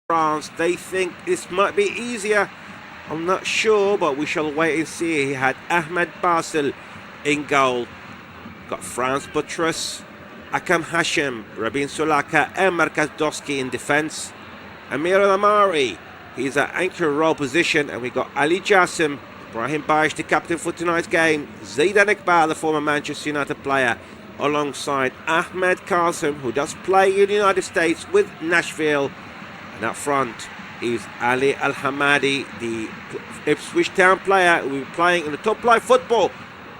France. They think this might be easier. I'm not sure, but we shall wait and see. He had Ahmed Basel in goal. Got France Buttress, Aymen Hussein, Rabin Sulaka, and Marcus Doski in defence. Amir Amari, he's at anchor role position, and we got Ali Jassim, Brahim Baish, the captain for tonight's game, Zidane Iqbal, the former Manchester United player, alongside Ahmed Qasim, who does play in the United States with Nashville. And up front is Ali Al-Hamadi, the Ipswich Town player who will be playing in the top flight football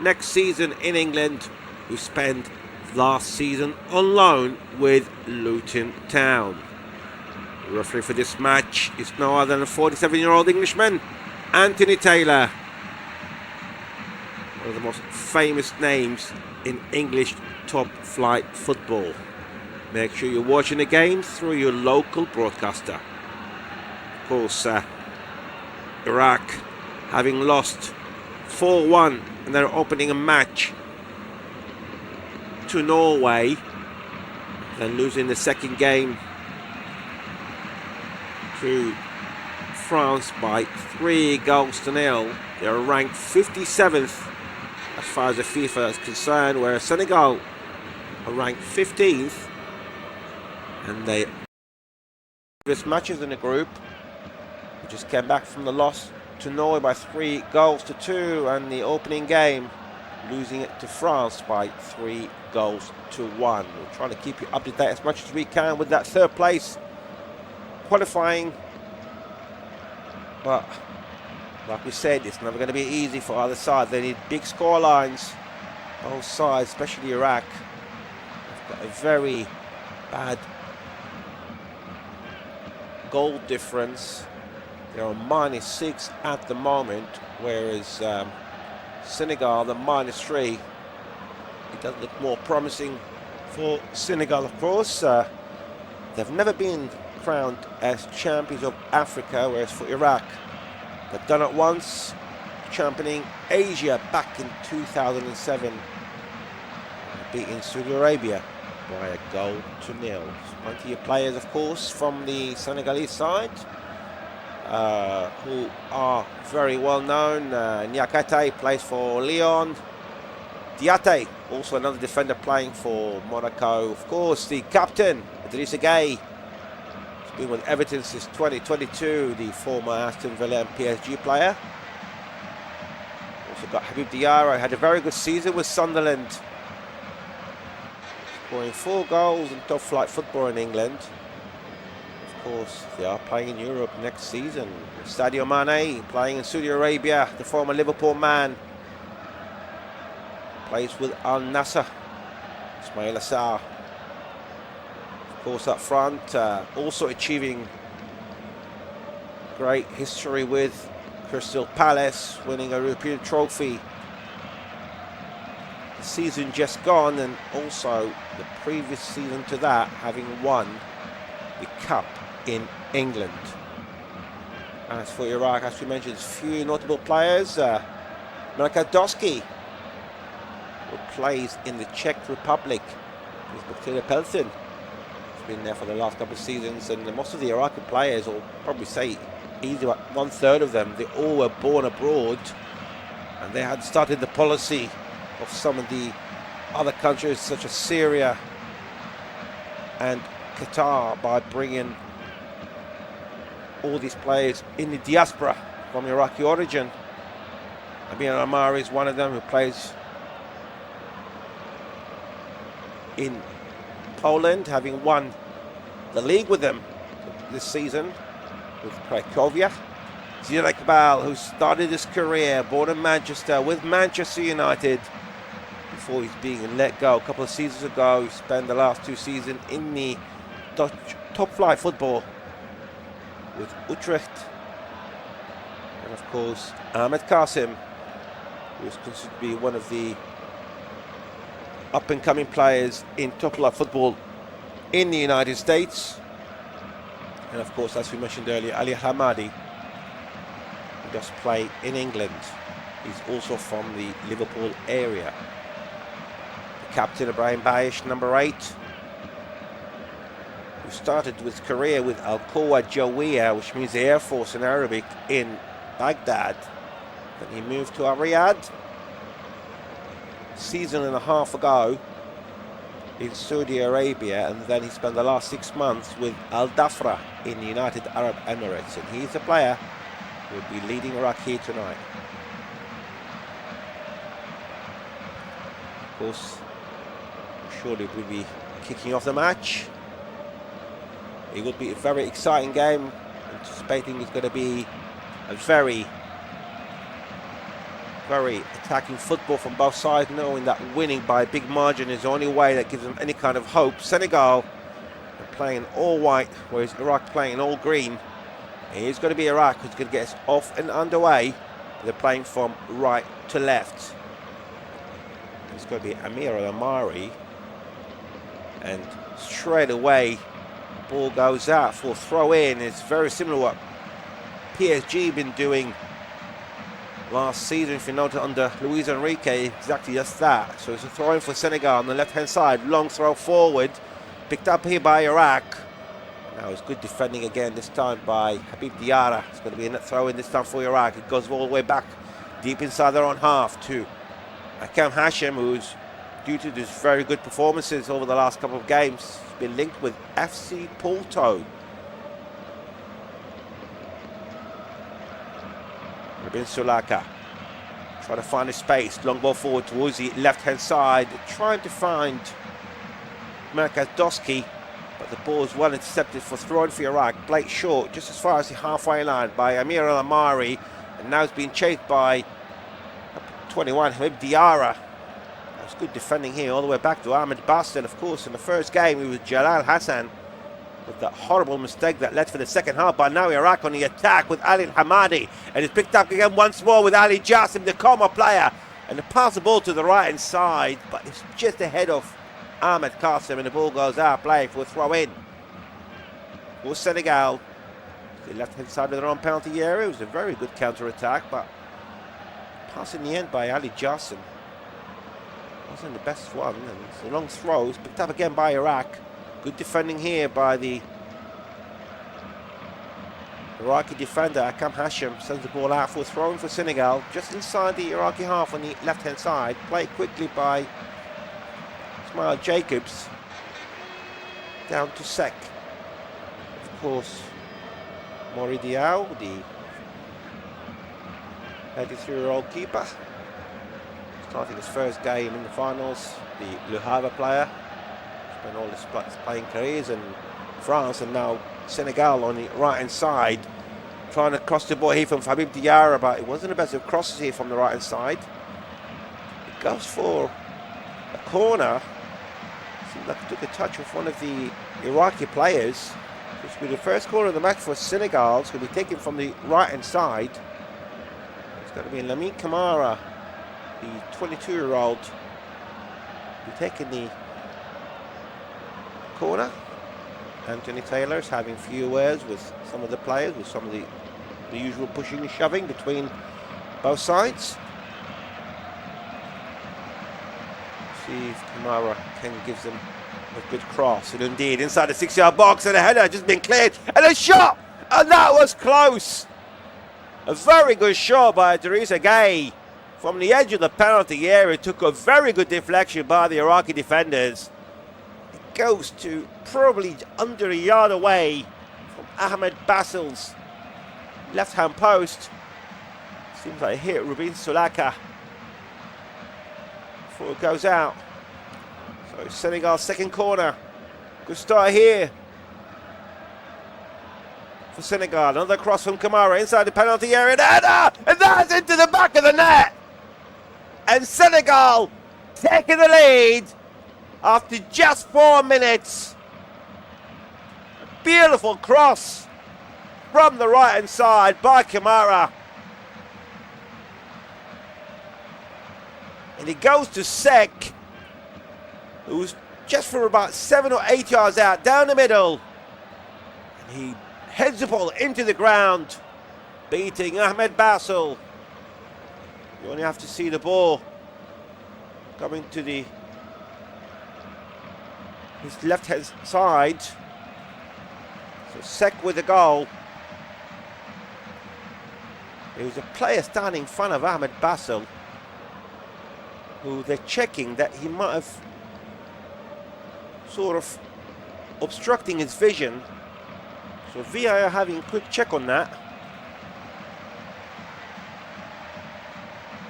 next season in England, who spent last season on loan with Luton Town. The referee for this match is no other than a 47-year-old Englishman, Anthony Taylor, one of the most famous names in English top flight football. Make sure you're watching the game through your local broadcaster. Of course, Iraq, having lost 4-1 in their opening match to Norway, then losing the second game to France by 3-0. They're ranked 57th as far as the FIFA is concerned, whereas Senegal are ranked 15th. And they previous matches in the group, we just came back from the loss to Norway by 3-2, and the opening game losing it to France by 3-1. We're trying to keep you up to date as much as we can with that third place qualifying, but like we said, it's never going to be easy for either side. They need big score lines, both sides, especially Iraq. They've got a very bad goal difference. They're on -6 at the moment, whereas Senegal, the -3. It does look more promising for Senegal, of course. They've never been crowned as champions of Africa, whereas for Iraq, they've done it once, championing Asia back in 2007, beating Saudi Arabia by 1-0. Plenty of players, of course, from the Senegalese side who are very well known. Niakate plays for Lyon. Diaté, also another defender playing for Monaco. Of course, the captain, Idrissa Gueye, has been with Everton since 2022, the former Aston Villa and PSG player. Also got Habib Diarra, had a very good season with Sunderland, scoring 4 goals in top flight football in England. Of course, they are playing in Europe next season. Sadio Mané playing in Saudi Arabia, the former Liverpool man, plays with Al Nassr. Ismail Assar, of course, up front, also achieving great history with Crystal Palace, winning a European trophy the season just gone, and also the previous season to that, having won the Cup in England. As for Iraq, as we mentioned, a few notable players. Marcus Doski, who plays in the Czech Republic with Bacteria Pelton. He's been there for the last couple of seasons, and most of the Iraqi players, or probably say either 1/3 of them, they all were born abroad, and they had started the policy of some of the other countries such as Syria and Qatar by bringing all these players in the diaspora from Iraqi origin. Aymen Amari is one of them, who plays in Poland, having won the league with them this season with Cracovia. Zidane Iqbal, who started his career, born in Manchester, with Manchester United, before he's being let go a couple of seasons ago. He spent the last 2 seasons in the Dutch top flight football with Utrecht. And of course, Ahmed Qasim, who is considered to be one of the up-and-coming players in top flight football in the United States. And of course, as we mentioned earlier, Ali Hamadi, who does play in England. He's also from the Liverpool area. The captain, Brahim Baish, number 8, who started his career with Al-Quwa Jawiya, which means the Air Force in Arabic, in Baghdad. Then he moved to Riyadh season and a half ago in Saudi Arabia, and then he spent the last 6 months with Al Dhafra in the United Arab Emirates, and he's a player who will be leading Iraq here tonight. Of course, surely will be kicking off the match. It will be a very exciting game. Anticipating it's going to be a very attacking football from both sides, knowing that winning by a big margin is the only way that gives them any kind of hope. Senegal are playing all white, whereas Iraq playing in all green. It is going to be Iraq who's going to get us off and underway. They're playing from right to left. It's going to be Amir Al-Amari, and straight away the ball goes out for throw in. It's very similar to what PSG been doing last season, if you noted, under Luis Enrique, exactly just that. So it's a throw in for Senegal on the left hand side, long throw forward, picked up here by Iraq. Now it's good defending again, this time by Habib Diarra. It's going to be a throw in this time for Iraq. It goes all the way back deep inside their own half to Aymen Hussein, who's, due to his very good performances over the last couple of games, has been linked with FC Porto. Rubin Sulaka trying to find a space, long ball forward towards the left hand side, trying to find Merkaz Doski, but the ball is well intercepted for throwing for Iraq. Played short just as far as the halfway line by Amir Al-Amari, and now it's being chased by 21 Habib Diarra. That's good defending here all the way back to Ahmed Bastel. Of course, in the first game it was Jalal Hassan with that horrible mistake that led for the second half. But now Iraq on the attack with Ali Hamadi, and it's picked up again once more with Ali Jassim, the Como player, and they pass the ball to the right hand side, but it's just ahead of Ahmed Qasim, and the ball goes out, play for a throw in for Senegal. The left hand side of their own penalty area. It was a very good counter attack, but pass in the end by Ali Jassim wasn't the best one, and it's a long throw. It's picked up again by Iraq. Good defending here by the Iraqi defender. Aymen Hussein sends the ball out for a throw-in for Senegal, just inside the Iraqi half on the left-hand side. Played quickly by Ismail Jacobs. Down to Sek. Of course, Mori Diaw, the 83-year-old keeper, starting his first game in the finals. The Le Havre player. And all his playing careers in France, and now Senegal on the right hand side, trying to cross the ball here from Habib Diarra, but it wasn't the best of crosses here from the right hand side. It goes for a corner. Seems like it took a touch with one of the Iraqi players. This will be the first corner of the match for Senegal. It's going to be taken from the right hand side. It's going to be Lamine Camara, the 22-year-old, be taking the corner. Anthony Taylor's having few words with some of the players, with some of the usual pushing and shoving between both sides. See if Kamara can give them a good cross, and indeed inside the 6-yard box, and a header just been cleared, and a shot, and that was close. A very good shot by Teresa Gay from the edge of the penalty area. Took a very good deflection by the Iraqi defenders. Goes to probably under a yard away from Ahmed Bassel's left-hand post. Seems like it hit Rubin Sulaka before it goes out. So Senegal's second corner. Good start here for Senegal. Another cross from Kamara inside the penalty area. And that's into the back of the net. And Senegal taking the lead after just 4 minutes. A beautiful cross from the right hand side by Kamara. And it goes to Sek, who's just for about 7 or 8 yards out, down the middle. And he heads the ball into the ground, beating Ahmed Bassel. You only have to see the ball coming to his left hand side. So Sek with the goal. There was a player standing in front of Ahmed Basil, who they're checking that he might have sort of obstructing his vision. So VAR having a quick check on that.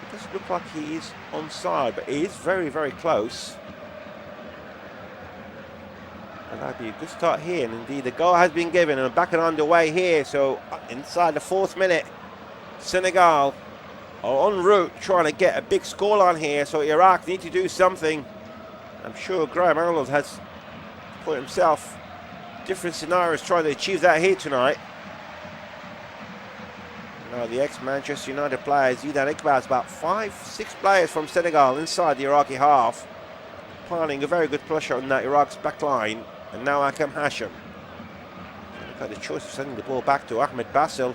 It doesn't look like he is onside, but he is very, very close. And that'd be a good start here. And indeed, the goal has been given and back and underway here. So inside the 4th minute, Senegal are en route trying to get a big scoreline here. So Iraq need to do something. I'm sure Graham Arnold has put himself different scenarios trying to achieve that here tonight. Now the ex-Manchester United players, Zidane Iqbal, about 5-6 players from Senegal inside the Iraqi half, piling a very good pressure on that Iraq's back line. And now Aymen Hussein. Look at the choice of sending the ball back to Ahmed Basil.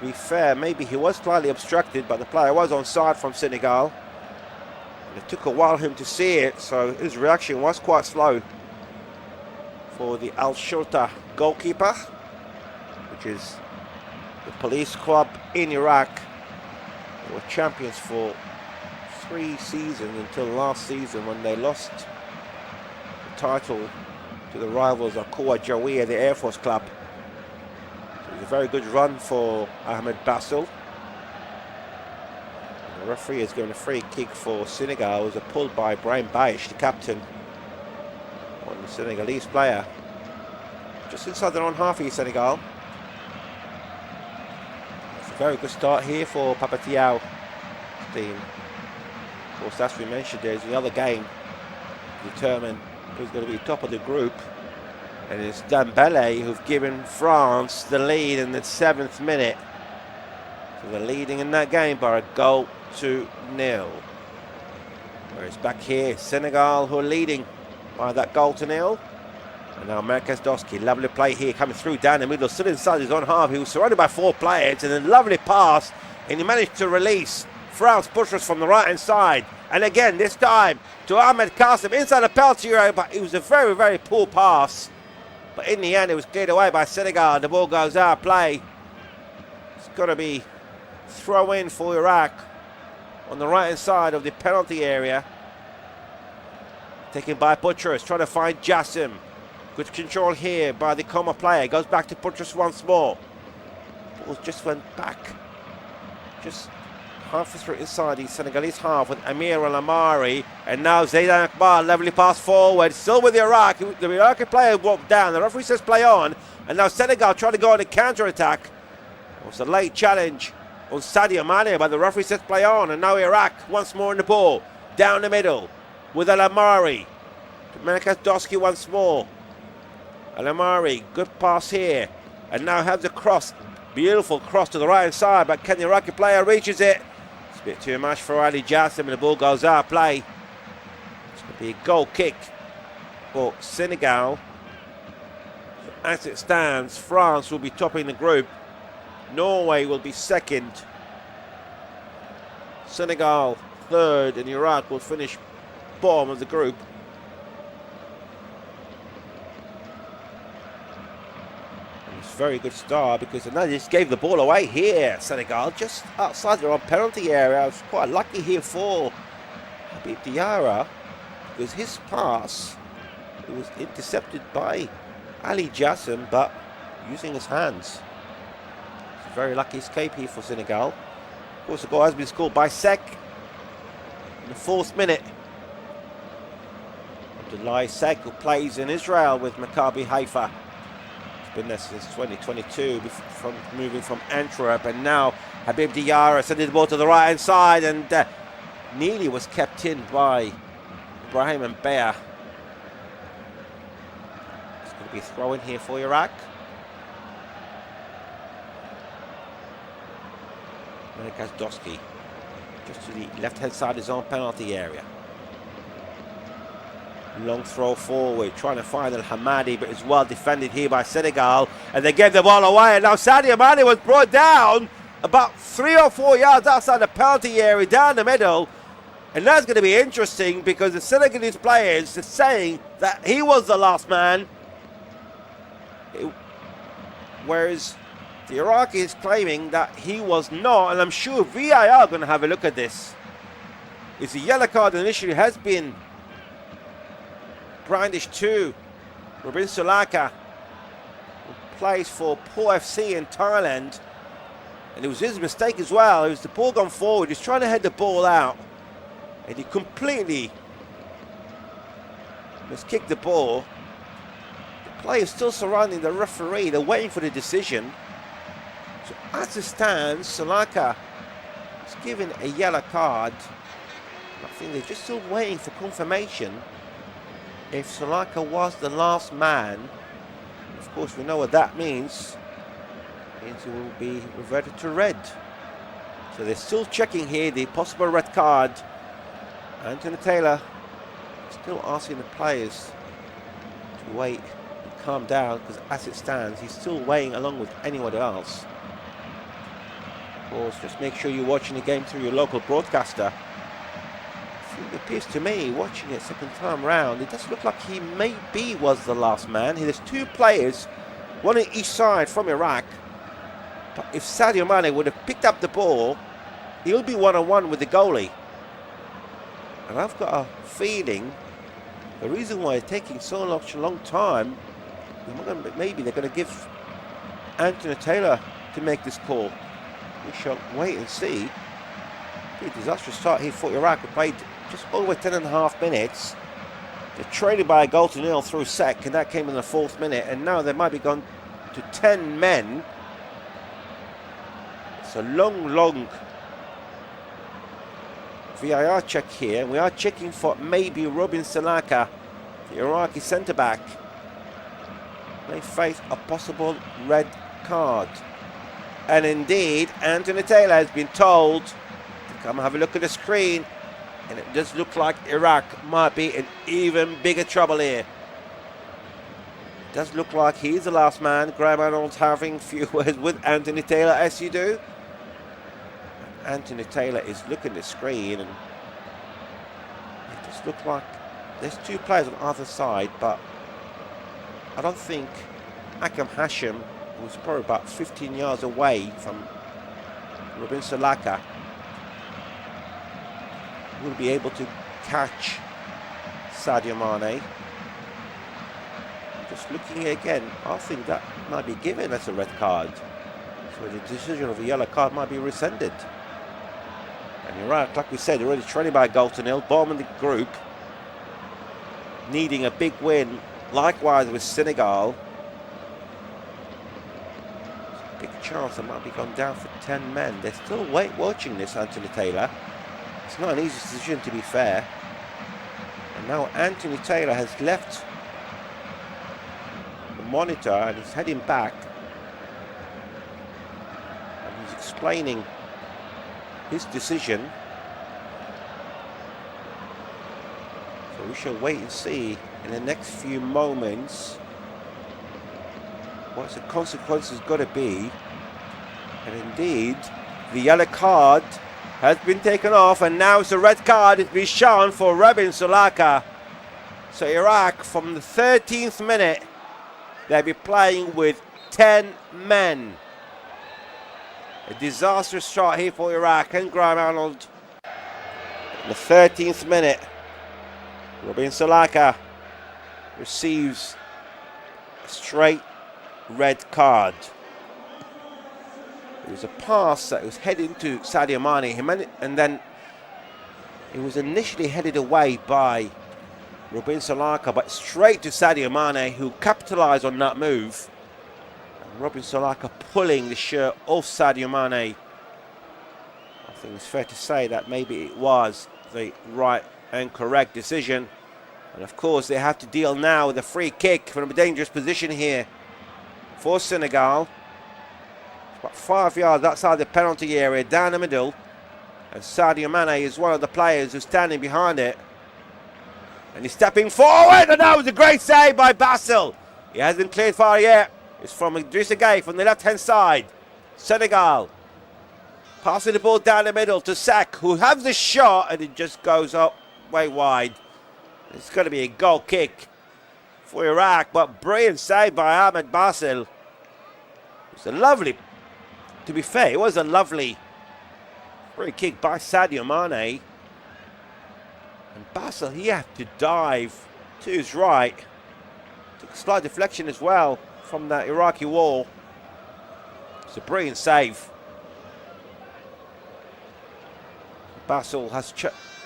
To be fair, maybe he was slightly obstructed, but the player was onside from Senegal. And it took a while for him to see it, so his reaction was quite slow. For the Al Shorta goalkeeper, which is the police club in Iraq. They were champions for 3 seasons until last season when they lost the title to the rivals of Kowa Jawiya, the Air Force Club. So it was a very good run for Ahmed Basil. And the referee is given a free kick for Senegal. It was a pull by Brahim Baish, the captain, on the Senegalese player. Just inside their own half here, Senegal. It's a very good start here for Papa Thiaw's team. Of course, as we mentioned, there's the other game to determine who's going to be top of the group, and it's Dembele who've given France the lead in the 7th minute. So they're leading in that game by a goal to 0. Whereas back here, Senegal who are leading by that goal to 0. And now Marcus Doski, lovely play here, coming through down the middle, still inside his own half. He was surrounded by 4 players, and a lovely pass, and he managed to release France Buttress from the right hand side. And again, this time to Ahmed Qasim inside the penalty area, but it was a very, very poor pass. But in the end, it was cleared away by Senegal. The ball goes out of play. It's got to be throw in for Iraq on the right hand side of the penalty area. Taken by Buttress, trying to find Jassim. Good control here by the Coma player. Goes back to Buttress once more. Ball just went back. Just half through inside the Senegalese half with Amir Al-Amari, and now Zidane Iqbal, lovely pass forward, still with the Iraq. The Iraqi player walked down, the referee says play on, and now Senegal trying to go on a counter-attack. It was a late challenge on Sadio Mané, but the referee says play on, and now Iraq once more in the ball, down the middle with Al-Amari. Marcus Doski once more. Al-Amari, good pass here, and now has the cross, beautiful cross to the right hand side, but can the Iraqi player reaches it? It's a bit too much for Ali Jassim, and the ball goes out of play. It's going to be a goal kick for Senegal. So as it stands, France will be topping the group. Norway will be second. Senegal third, and Iraq will finish bottom of the group. Very good start, because they just gave the ball away here. Senegal just outside their own penalty area. I was quite lucky here for Habib Diarra, because his pass, it was intercepted by Ali Jassim, but using his hands. It's a very lucky escape here for Senegal. Of course, the goal has been scored by Sek in the 4th minute. Abdoulaye Sek, who plays in Israel with Maccabi Haifa. Been there since 2022, from moving from Antwerp, and now Habib Diarra sending the ball to the right hand side, and nearly was kept in by Ibrahim and Bear. It's going to be a throw in here for Iraq. Marcus Doski just to the left hand side of his own penalty area. Long throw forward, trying to find Al-Hamadi, but it's well defended here by Senegal, and they gave the ball away, and now Sadio Mané was brought down about 3 or 4 yards outside the penalty area, down the middle, and that's going to be interesting, because the Senegalese players are saying that he was the last man. whereas the Iraqi is claiming that he was not, and I'm sure VAR are going to have a look at this. It's a yellow card initially has been brandished to Robin Solaka, who plays for Po FC in Thailand, and it was his mistake as well. It was the ball gone forward, he's trying to head the ball out, and he completely miskicked the ball. The players still surrounding the referee, they're waiting for the decision. So as it stands, Solaka is given a yellow card. I think they're just still waiting for confirmation if Solaka was the last man. Of course, we know what that means. It means he will be reverted to red. So they're still checking here the possible red card. Anthony Taylor still asking the players to wait and calm down, because as it stands, he's still weighing along with anyone else. Of course, just make sure you're watching the game through your local broadcaster. It appears to me, watching it second time round, it does look like he maybe was the last man. There's two players, one on each side from Iraq. But if Sadio Mané would have picked up the ball, he'll be one-on-one with the goalie. And I've got a feeling the reason why it's taking so long time, maybe they're going to give Anthony Taylor to make this call. We shall wait and see. Pretty disastrous start here for Iraq, who played just over 10.5 minutes. They're traded by a goal to nil through Sek, and that came in the 4th minute, and now they might be gone to 10 men. It's a long VAR check here. We are checking for maybe Robin Solaka, the Iraqi centre-back, may face a possible red card. And indeed, Anthony Taylor has been told to come have a look at the screen, and it does look like Iraq might be in even bigger trouble here. It does look like he's the last man. Graham Arnold's having a few words with Anthony Taylor, as you do. Anthony Taylor is looking at the screen, and it just looks like there's two players on either side, but I don't think Aymen Hussein, who's probably about 15 yards away from Robin Solaka, will be able to catch Sadio Mané. Just looking again, I think that might be given as a red card. So the decision of a yellow card might be rescinded. And Iraq, like we said, already trailing by a goal to nil, bottom of the group, needing a big win. Likewise with Senegal. Big chance they might be gone down for 10 men. They're still watching this, Anthony Taylor. It's not an easy decision, to be fair. And now Anthony Taylor has left the monitor and he's heading back. And he's explaining his decision. So we shall wait and see in the next few moments what the consequences got to be. And indeed, the yellow card has been taken off, and now it's a red card. It's been shown for Robin Solaka. So Iraq, from the 13th minute, they'll be playing with 10 men. A disastrous start here for Iraq, and Graham Arnold. In the 13th minute, Robin Solaka receives a straight red card. It was a pass that was heading to Sadio Mané, and then it was initially headed away by Robin Solaka, but straight to Sadio Mané, who capitalised on that move. And Robin Solaka pulling the shirt off Sadio Mané. I think it's fair to say that maybe it was the right and correct decision. And of course, they have to deal now with a free kick from a dangerous position here for Senegal. About 5 yards outside the penalty area, down the middle. And Sadio Mané is one of the players who's standing behind it. And he's stepping forward, and that was a great save by Basil. He hasn't cleared far yet. It's from Idrissa Gueye from the left-hand side. Senegal passing the ball down the middle to Sek, who has the shot, and it just goes up way wide. It's going to be a goal kick for Iraq, but brilliant save by Ahmed Basil. It's a lovely, to be fair, it was a lovely free kick by Sadio Mané. And Basel, he had to dive to his right. Took a slight deflection as well from that Iraqi wall. It's a brilliant save. Basel has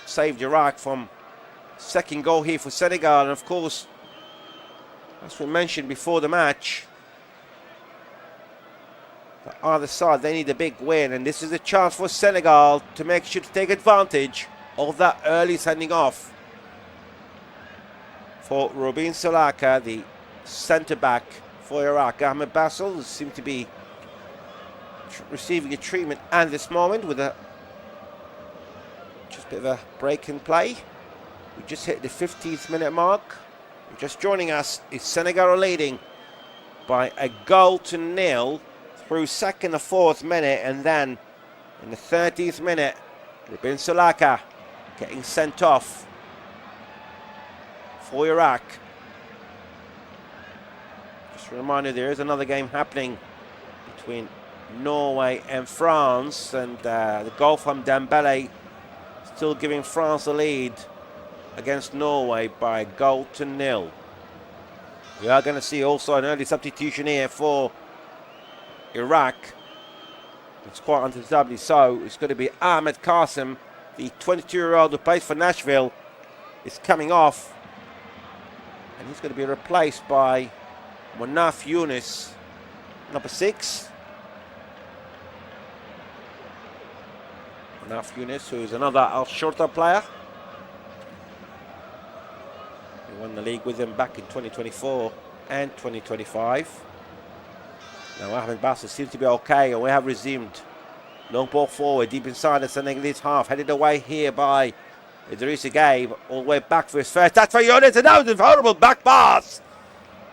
saved Iraq from second goal here for Senegal. And of course, as we mentioned before the match, the other side, they need a big win. And this is a chance for Senegal to make sure to take advantage of that early sending off for Robin Salaka, the centre-back for Iraq. Ahmed Basel seems to be receiving a treatment at this moment with a just a bit of a break in play. We just hit the 15th minute mark. Just joining us is Senegal leading by 1-0 through second and fourth minute, and then in the 30th minute, Robin Salaka getting sent off for Iraq. Just a reminder, there is another game happening between Norway and France, and the goal from Dembele still giving France a lead against Norway by 1-0. We are going to see also an early substitution here for Iraq. It's quite understandably so. It's going to be Ahmed Qasim, the 22-year-old who plays for Nashville, is coming off. And he's going to be replaced by Munaf Yunus, number 6. Munaf Yunus, who is another Al Shorta player. He won the league with him back in 2024 and 2025. Now Ahmed Basel seems to be okay, and we have resumed. Long ball forward, deep inside the Senegalese half, headed away here by Idrissa Gueye, all the way back for his first touch for Yunus, and that was a horrible back pass.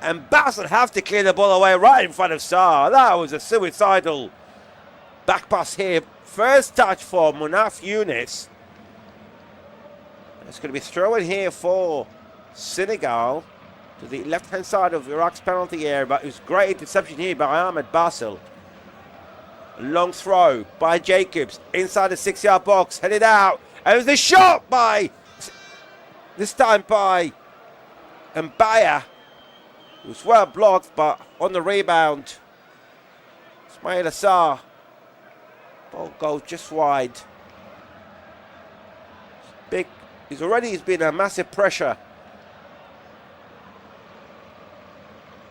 And Basel have to clear the ball away right in front of Sarr. That was a suicidal back pass here. First touch for Munaf Yunus. It's going to be thrown here for Senegal to the left-hand side of Iraq's penalty area, but it was great interception here by Ahmed Basel. A long throw by Jacobs inside the 6-yard box, headed out, and it was a shot by, this time by Mbaya. It was well blocked, but on the rebound, Ismail Assar. Ball goes just wide. Big. He's been a massive pressure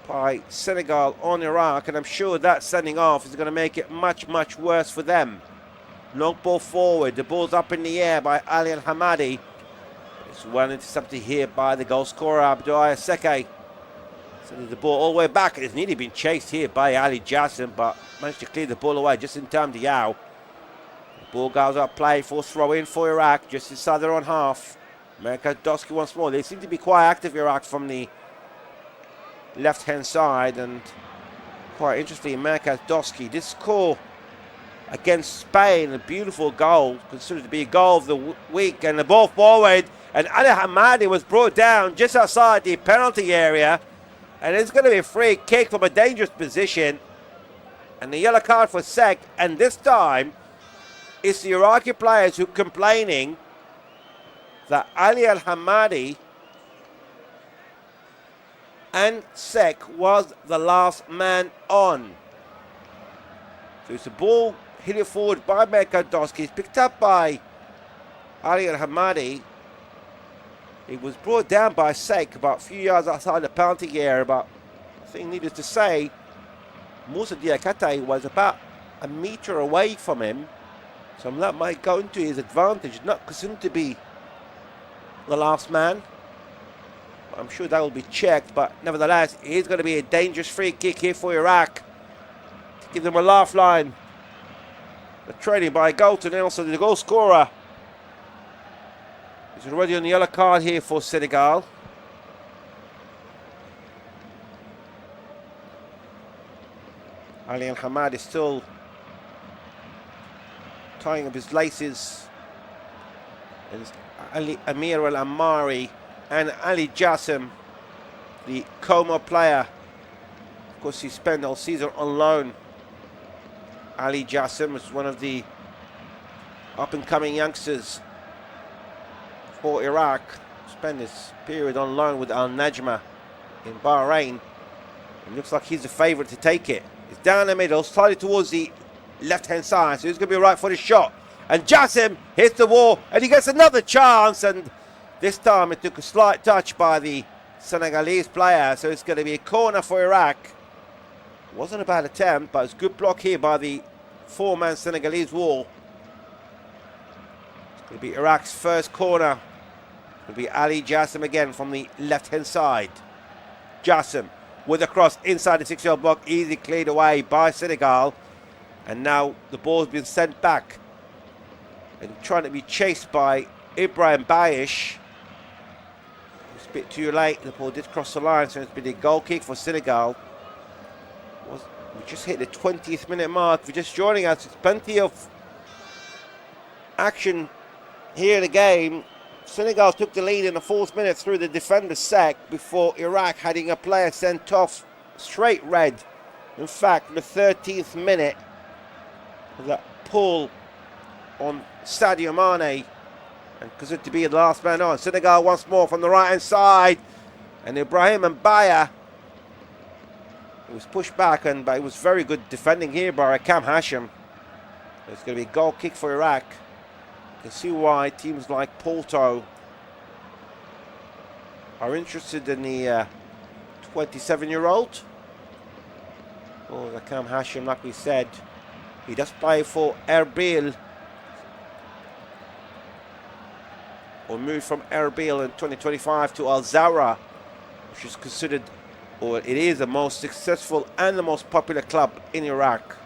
by Senegal on Iraq, and I'm sure that sending off is going to make it much, much worse for them. Long ball forward. The ball's up in the air by Ali Al Hamadi. It's well intercepted here by the goal scorer Abdoulaye Seke. Sending the ball all the way back. It's nearly been chased here by Ali Jackson, but managed to clear the ball away just in time to Yao. The ball goes up play for throw in for Iraq just inside their own half. Merkadowski once more. They seem to be quite active, Iraq, from the left hand side, and quite interestingly, Merkadowski, this score against Spain, a beautiful goal, considered to be a goal of the week, and the ball forward, and Ali Hamadi was brought down just outside the penalty area. And it's going to be a free kick from a dangerous position. And the yellow card for Sek. And this time, it's the Iraqi players who are complaining that Ali Al Hamadi and Sek was the last man on. So it's a ball hit forward by Merkadowski. It's picked up by Ali Al Hamadi. It was brought down by Sek about a few yards outside the penalty area, but I think needless to say, Moussa Diakate was about a metre away from him, so that might go into his advantage, not considered to be the last man. I'm sure that will be checked, but nevertheless, it is going to be a dangerous free kick here for Iraq to give them a lifeline. The training by Galton, and also the goal scorer. He's already on the yellow card here for Senegal. Ali Al Hamad is still tying up his laces. And Ali Amir Al Amari and Ali Jassim, the Como player. Of course, he spent all season on loan Ali Jassem was one of the up-and-coming youngsters for Iraq. Spent his period on loan with Al Najma in Bahrain. It looks like he's the favourite to take it. He's down the middle, slightly towards the left-hand side, so he's going to be right for the shot. And Jassem hits the wall, and he gets another chance, and this time it took a slight touch by the Senegalese player, so it's going to be a corner for Iraq. Wasn't a bad attempt, but it's a good block here by the four-man Senegalese wall. It's going to be Iraq's first corner. It'll be Ali Jassem again from the left-hand side. Jassem with a cross inside the 6-yard block, easily cleared away by Senegal. And now the ball's been sent back and trying to be chased by Ibrahim Bayish. It's a bit too late. The ball did cross the line, so it's been a goal kick for Senegal. We just hit the 20th minute mark. If you're just joining us, there's plenty of action here in the game. Senegal took the lead in the 4th minute through the defender's sack before Iraq having a player sent off straight red. In fact, the 13th minute, that pull on Sadio Mané, and because it to be the last man on. Senegal once more from the right hand side, and Ibrahim Mbaya. It was pushed back, but it was very good defending here by Aymen Hussein. It's going to be a goal kick for Iraq. You can see why teams like Porto are interested in the 27-year-old. Oh, Aymen Hussein, like we said, he does play for Erbil, or moved from Erbil in 2025 to Al Zawra, which is considered, or it is, the most successful and the most popular club in Iraq.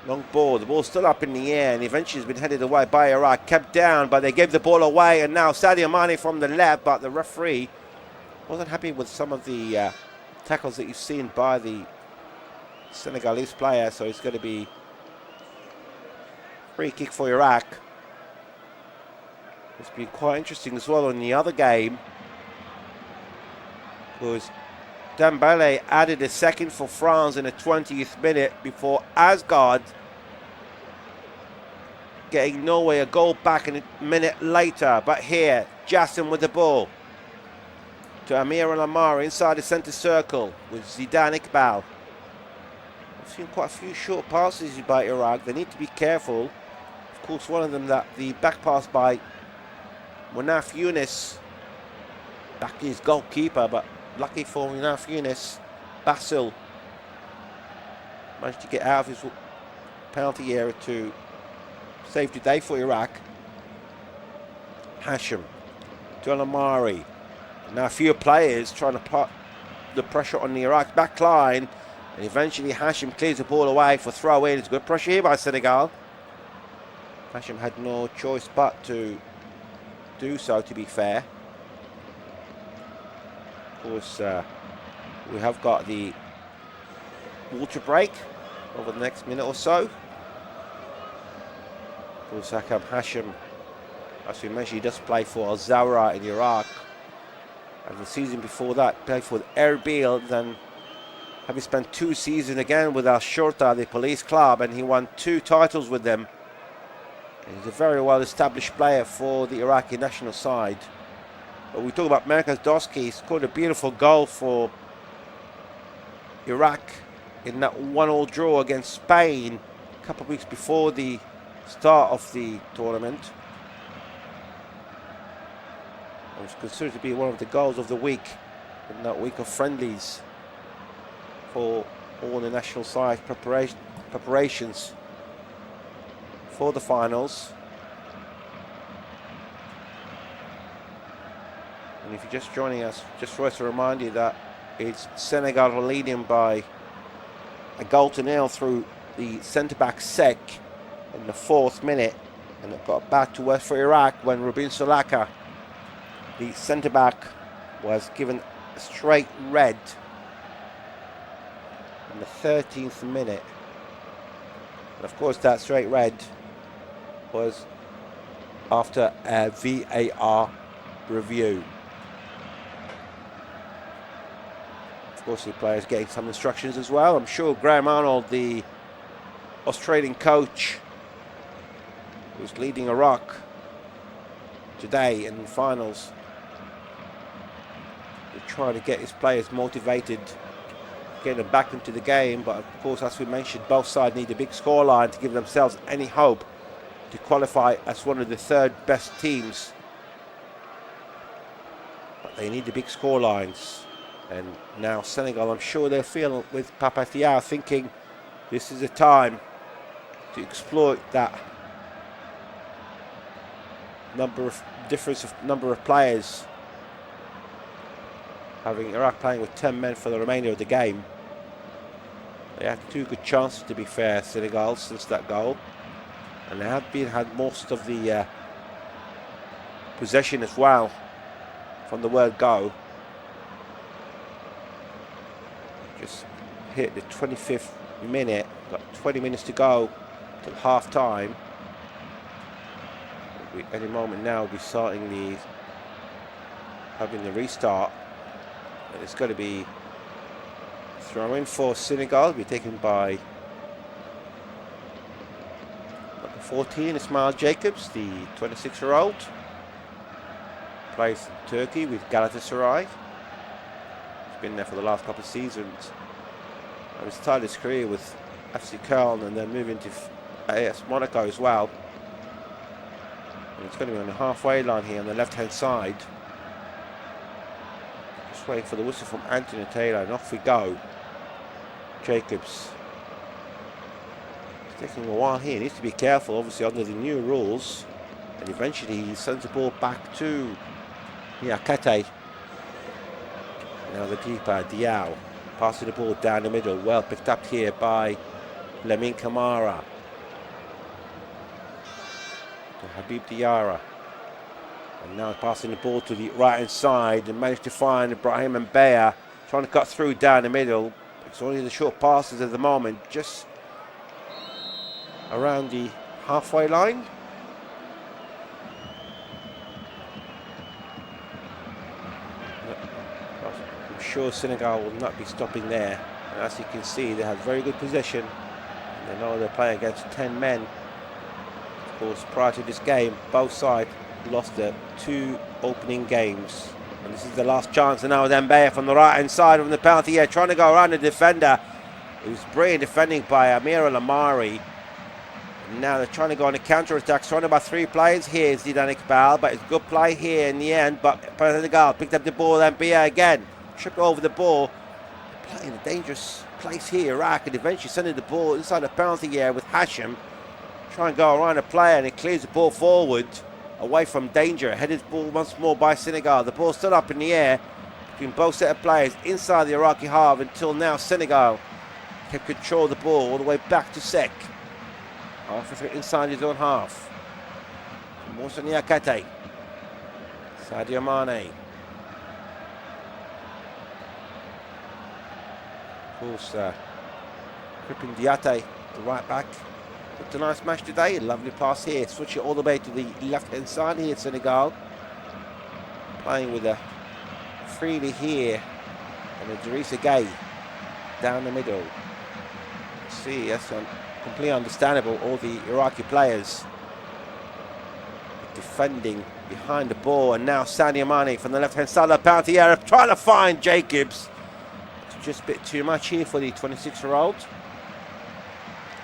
Long ball, the ball's still up in the air, and eventually has been headed away by Iraq, kept down, but they gave the ball away, and now Sadio Mané from the left, but the referee wasn't happy with some of the tackles that you've seen by the Senegalese player, so it's going to be free kick for Iraq. It's been quite interesting as well in the other game, because Dembele added a second for France in the 20th minute before Asgard getting Norway a goal back a minute later. But here, Jassem with the ball to Amir Al-Amar inside the centre circle with Zidane Iqbal. I've seen quite a few short passes by Iraq. They need to be careful. Of course, one of them, that the back pass by Munaf Younis, back to his goalkeeper, but lucky for Munaf Younis, Basil managed to get out of his penalty area to save the day for Iraq. Hashim to Al-Amari. Now a few players trying to put the pressure on the Iraq back line, and eventually Hashim clears the ball away for throw-in. It's good pressure here by Senegal. Hashim had no choice but to do so, to be fair. Of course, we have got the water break over the next minute or so. Of course, Aymen Hussein, as we mentioned, he does play for Al Zawra in Iraq. And the season before that, played for Erbil, then having spent 2 seasons again with Al Shorta, the police club, and he won 2 titles with them. And he's a very well-established player for the Iraqi national side. But we talk about Merkez Doski. He scored a beautiful goal for Iraq in that 1-1 draw against Spain a couple of weeks before the start of the tournament. It was considered to be one of the goals of the week in that week of friendlies for all the national side preparations for the finals. And if you're just joining us, just for us to remind you that it's Senegal leading by a goal to nil through the centre-back Sek in the 4th minute, and it got back to work for Iraq when Rubin Solaka, the centre-back, was given a straight red in the 13th minute. And of course that straight red was after a VAR review. course, the players getting some instructions as well. I'm sure Graham Arnold, the Australian coach who's leading Iraq today in the finals, will try to get his players motivated, get them back into the game. But of course, as we mentioned, both sides need a big scoreline to give themselves any hope to qualify as one of the third best teams. But they need the big scorelines. And now Senegal, I'm sure they'll feel with Papa Thiaw thinking this is a time to exploit that difference of number of players, having Iraq playing with 10 men for the remainder of the game. They had 2 good chances, to be fair, Senegal, since that goal, and they have had most of the possession as well from the word go. Just hit the 25th minute, got 20 minutes to go till half time. Any moment now we'll be starting having the restart, and it's going to be throw in for Senegal. Be taken by number 14, Ismail Jacobs, the 26-year-old, plays in Turkey with Galatasaray. He's been there for the last couple of seasons, and he started his career with FC Köln and then moving to AS Monaco as well. And it's going to be on the halfway line here on the left-hand side. Just waiting for the whistle from Anthony Taylor, and off we go. Jacobs. It's taking a while here. He needs to be careful, obviously, under the new rules. And eventually he sends the ball back to Niakate. Now the keeper, Diaw, passing the ball down the middle. Well picked up here by Lamine Camara. To Habib Diarra, and now passing the ball to the right hand side, and managed to find Ibrahim Mbeya, trying to cut through down the middle. It's only the short passes at the moment, just around the halfway line. I'm sure Senegal will not be stopping there, and as you can see, they have very good possession, and they know they're playing against 10 men. Of course, prior to this game, both sides lost their 2 opening games. And this is the last chance. And now with Mbeya from the right-hand side of the penalty here, trying to go around the defender. It was brilliant defending by Amir Al-Amari. And now they're trying to go on a counter-attack, surrounded by 3 players here. Zidane Iqbal, but it's a good play here in the end. But Senegal picked up the ball, Mbeya again, tripped over the ball. Playing a dangerous place here, Iraq, and eventually sending the ball inside the penalty area with Hashim. Try and go around a player, and he clears the ball forward away from danger. Headed ball once more by Senegal. The ball still up in the air between both set of players inside the Iraqi half until now Senegal can control the ball all the way back to Sek. Halfway inside his own half. Moussa Niakate. Sadio Mané. Of course, Kripin Diaté, the right back. It's a nice match today. A lovely pass here. Switch it all the way to the left-hand side here, Senegal. Playing with a freely here. And a Idrissa Gueye down the middle. See, that's completely understandable. All the Iraqi players defending behind the ball. And now Sadio Mané from the left-hand side of the penalty area, trying to find Jacobs. It's just a bit too much here for the 26-year-old.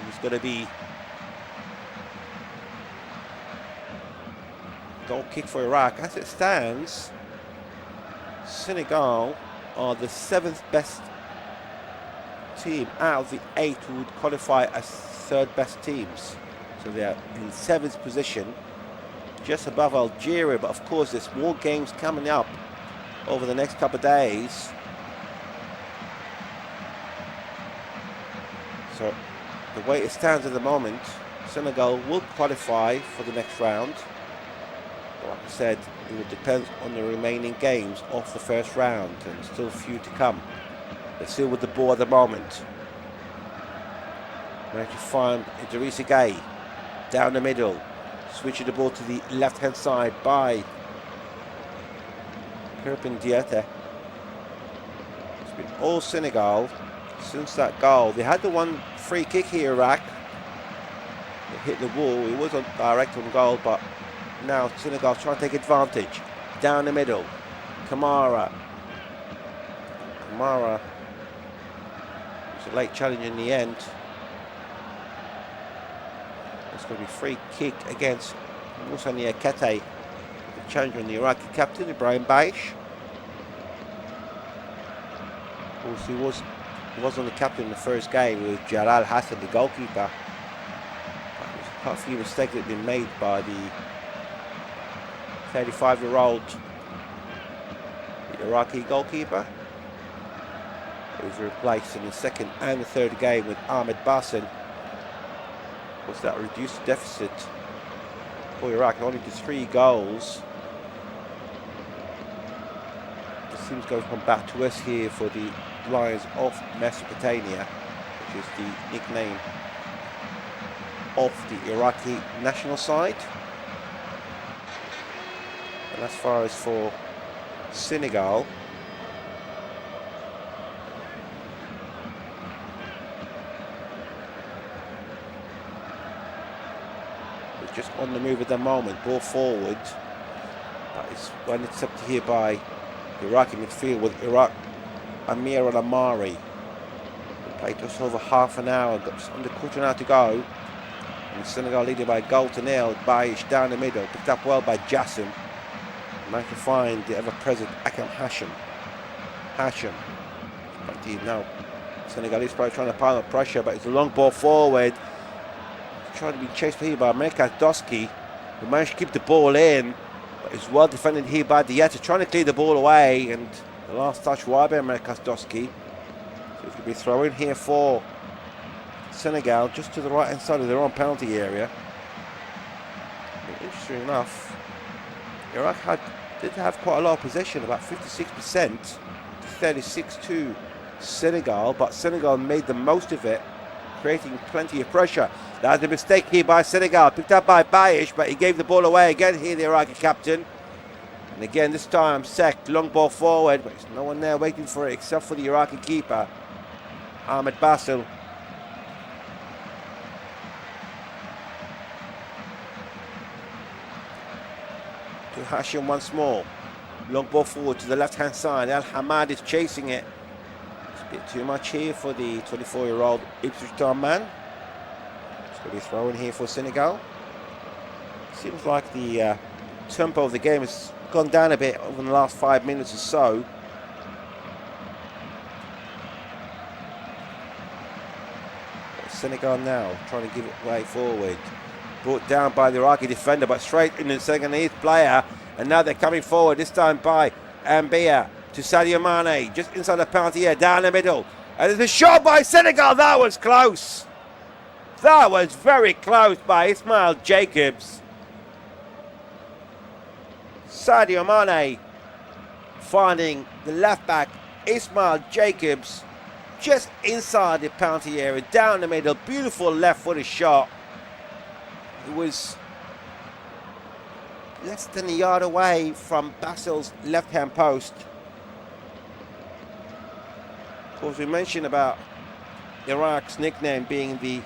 He's going to be goal kick for Iraq. As it stands, Senegal are the 7th best team out of the 8 who would qualify as 3rd best teams. So they are in 7th position, just above Algeria. But of course, there's more games coming up over the next couple of days. So the way it stands at the moment, Senegal will qualify for the next round. Like I said, it will depend on the remaining games of the first round, and still a few to come. They're still with the ball at the moment. Managed to find Idrissa Gueye down the middle, switching the ball to the left-hand side by Kripin Diaté. It's been all Senegal since that goal. They had the one free kick here, Iraq. It hit the wall. It was on direct on goal, but now Senegal trying to take advantage. Down the middle. Kamara. It's a late challenge in the end. It's going to be free kick against Moussa Niakate, the challenger on the Iraqi captain, Ibrahim Baish. Of course, he wasn't the captain in the first game. It was Jalal Hassan, the goalkeeper. Quite a few mistakes that have been made by the 35-year-old Iraqi goalkeeper. He was replaced in the second and the third game with Ahmed Basel. Was that reduced the deficit for Iraq only to 3 goals? It seems going to come back to us here for the Lions of Mesopotamia, which is the nickname of the Iraqi national side. And as far as for Senegal, we're just on the move at the moment. Ball forward. That is when it's up to here by the Iraqi midfield with Amir Al-Amari. Played just over half an hour, got just under quarter an hour to go. And Senegal leading by a goal to nil. Baish down the middle, picked up well by Jassem. Managed to find the ever-present Aymen Hussein. But now Senegalese probably trying to pile up pressure, but it's a long ball forward. Trying to be chased here by Nicolas Jackson, who managed to keep the ball in, but it's well defended here by Diatta, trying to clear the ball away, and the last touch wide by Nicolas Jackson. So it's going to be throw in here for Senegal, just to the right hand side of their own penalty area. Interesting enough, Iraq did have quite a lot of possession, about 56%, 36 to Senegal, but Senegal made the most of it, creating plenty of pressure. That's a mistake here by Senegal, picked up by Baish, but he gave the ball away again here, the Iraqi captain. And again, this time sacked, long ball forward, but there's no one there waiting for it except for the Iraqi keeper, Ahmed Basel. To Hashim once more. Long ball forward to the left-hand side. Al Hamad is chasing it. It's a bit too much here for the 24-year-old Ipswich Town man. It's going to be thrown here for Senegal. Seems like the tempo of the game has gone down a bit over the last 5 minutes or so. Senegal now trying to give it way forward. Brought down by the Iraqi defender, but straight into the Senegalese player. And now they're coming forward, this time by Ambia to Sadio Mané, just inside the penalty area, down the middle. And there's a shot by Senegal. That was close. That was very close by Ismail Jacobs. Sadio Mané finding the left back, Ismail Jacobs, just inside the penalty area, down the middle. Beautiful left-footed shot. It was less than a yard away from Basel's left-hand post. Of course, we mentioned about Iraq's nickname being the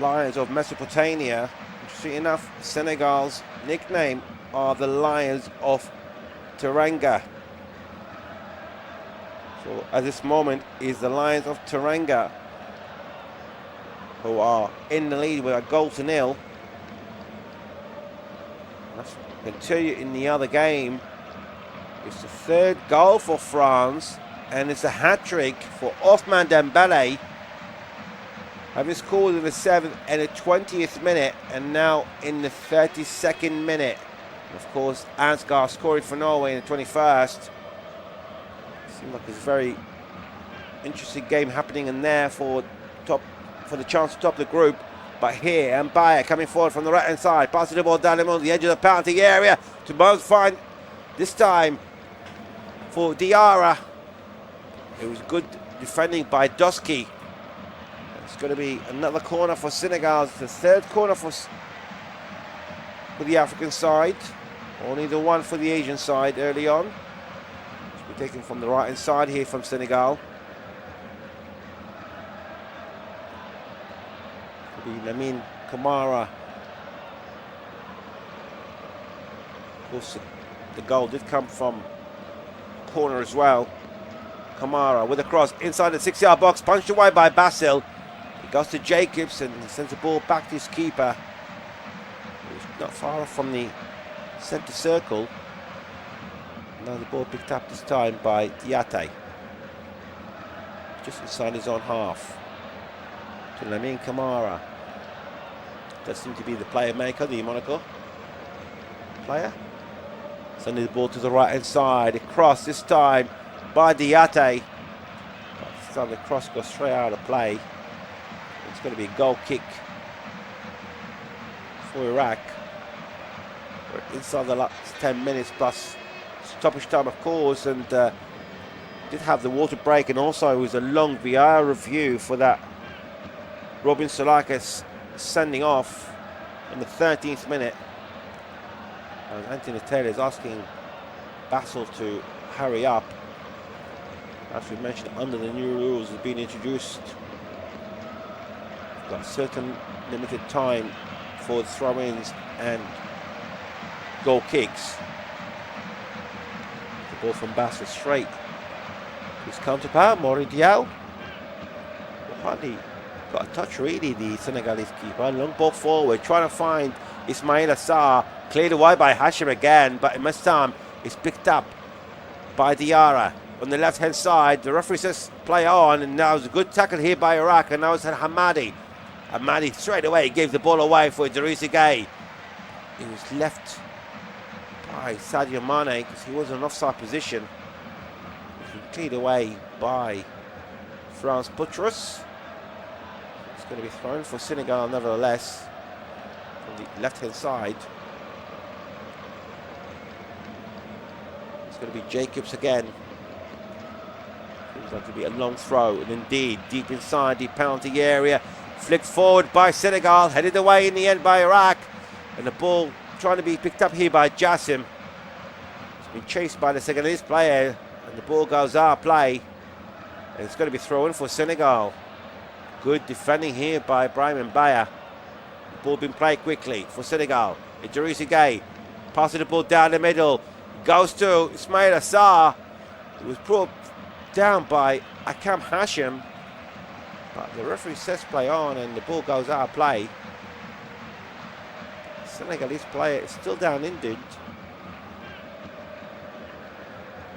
Lions of Mesopotamia. Interesting enough, Senegal's nickname are the Lions of Teranga. So at this moment is the Lions of Teranga, who are in the lead with a goal to nil. I can tell you in the other game, it's the third goal for France, and it's a hat-trick for Ousmane Dembele, having scored in the 7th and the 20th minute, and now in the 32nd minute. And of course, Ansgar scoring for Norway in the 21st. Seems like it's a very interesting game happening in there for the chance to top the group. But here, Mbaya coming forward from the right-hand side, passing the ball down the edge of the penalty area to most find this time for Diarra. It was good defending by Dusky. It's going to be another corner for Senegal. It's the third corner for the African side. Only the one for the Asian side early on. We're taking from the right hand side here from Senegal. It'll be Lamine Camara. Of course, the goal did come from corner as well. Kamara with a cross inside the 6-yard box, punched away by Basil. It goes to Jacobs and sends the ball back to his keeper. He's not far off from the centre circle. Now the ball picked up this time by Diaté. Just inside his own half. To Lamine Camara. That seemed to be the player maker, the Monaco player. Sending the ball to the right hand side. A cross this time by Diaté. This time the cross goes straight out of play. It's going to be a goal kick for Iraq. We're inside the last 10 minutes plus stoppage time, of course, and did have the water break, and also it was a long VAR review for that Robin Solakis sending off in the 13th minute. Anthony Taylor is asking Basil to hurry up. As we mentioned, under the new rules has been introduced, got certain limited time for the throw-ins and goal kicks. The ball from Basil straight. His counterpart, Mori Diaw. Hardly got a touch really, the Senegalese keeper. Long ball forward, trying to find Ismail Assar. Cleared away by Hashim again, but in this time it's picked up by Diarra on the left hand side. The referee says play on, and now it's a good tackle here by Iraq, and now it's Hamadi. Hamadi straight away gave the ball away for Idrissa Gueye. He was left by Sadio Mané because he was in an offside position. He cleared away by France Buttress. It's going to be thrown for Senegal nevertheless from the left hand side. It's going to be Jacobs again. Seems like to be a long throw, and indeed deep inside the penalty area. Flicked forward by Senegal, headed away in the end by Iraq, and the ball trying to be picked up here by Jassim. It's been chased by the Senegalese player, and the ball goes out of play, and it's going to be thrown for Senegal. Good defending here by Ibrahim Mbaya. The ball being played quickly for Senegal. Idrissa Gueye passing the ball down the middle. Goes to Ismail Assar. It was brought down by Akam Hashim, but the referee says play on, and the ball goes out of play. The Senegalese player is still down injured.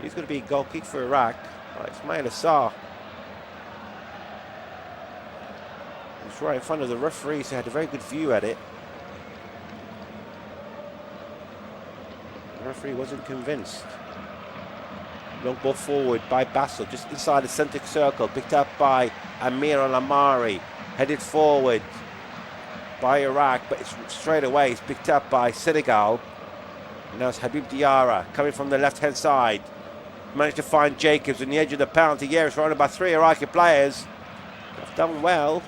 He's going to be a goal kick for Iraq by Ismail Assar. He was right in front of the referee, so he had a very good view at it. The referee wasn't convinced. Long ball forward by Basil, just inside the centre circle, picked up by Amir Al-Amari, headed forward by Iraq, but it's straight away, it's picked up by Senegal. And now it's Habib Diarra coming from the left-hand side. Managed to find Jacobs on the edge of the penalty area, surrounded by 3 Iraqi players. They've done well.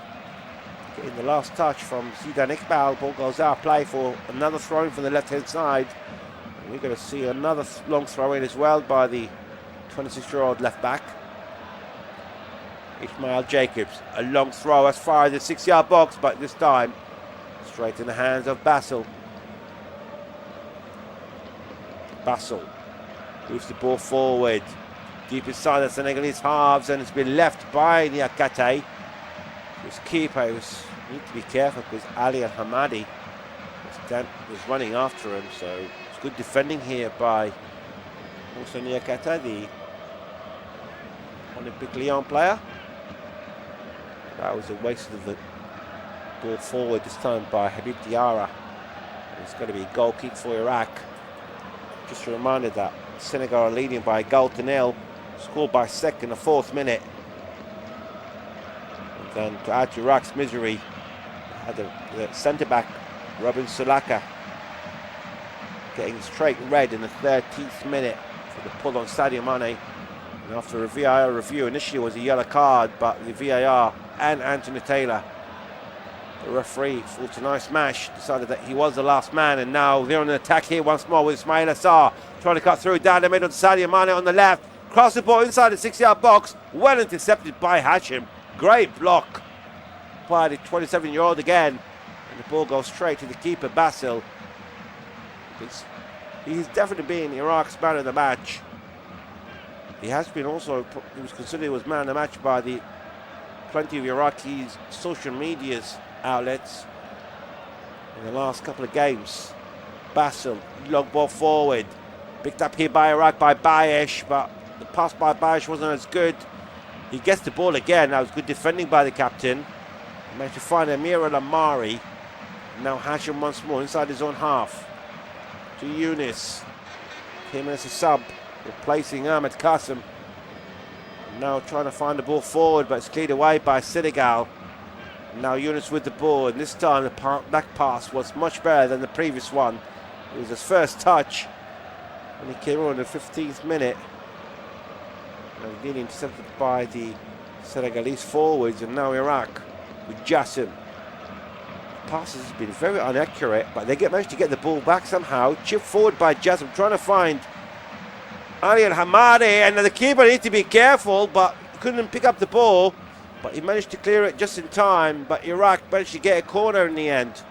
Getting the last touch from Zidane Iqbal. Ball goes out of play for another throw-in from the left-hand side. And we're going to see another long throw-in as well by the 26-year-old left-back. Ismail Jacobs, a long throw as far as the 6-yard box, but this time straight in the hands of Basil. Basil moves the ball forward, deep inside the Senegalese halves, and it's been left by Niakate. His keeper need to be careful because Ali Al-Hamadi was running after him, so it's good defending here by also Niakate, the Olympique Lyon player. That was a waste of the ball forward this time by Habib Diarra. It's going to be a goal kick for Iraq. Just a reminder that Senegal are leading by a goal to nil, scored by Sek in the 4th minute. And then to add to Iraq's misery, had the centre-back Robin Solakis getting straight red in the 13th minute for the pull on Sadio Mané. And after a VAR review, initially it was a yellow card, but the VAR and Anthony Taylor, the referee, thought a nice smash, decided that he was the last man, and now they're on an attack here once more with Ismail Assar trying to cut through down the middle to Sadio Mané on the left. Cross the ball inside the 6-yard box. Well intercepted by Hashim. Great block by the 27-year-old again. And the ball goes straight to the keeper, Basil. He's definitely been Iraq's man of the match. He has been also, he was considered as man of the match by the plenty of Iraqi social medias outlets in the last couple of games. Basil, long ball forward. Picked up here by Iraq by Bayesh, but the pass by Bayesh wasn't as good. He gets the ball again. That was good defending by the captain. He managed to find Amir Al-Amari. Now Hashim once more inside his own half. To Yunus. Him as a sub, replacing Ahmed Qasim. Now trying to find the ball forward, but it's cleared away by Senegal. Now Yunus with the ball, and this time the back pass was much better than the previous one. It was his first touch when he came on in the 15th minute. And being intercepted by the Senegalese forwards, and now Iraq with Jassim. Passes have been very inaccurate, but they managed to get the ball back somehow. Chip forward by Jassim, trying to find Ali Al-Hamadi, and the keeper needs to be careful, but couldn't pick up the ball. But he managed to clear it just in time, but Iraq managed to get a corner in the end.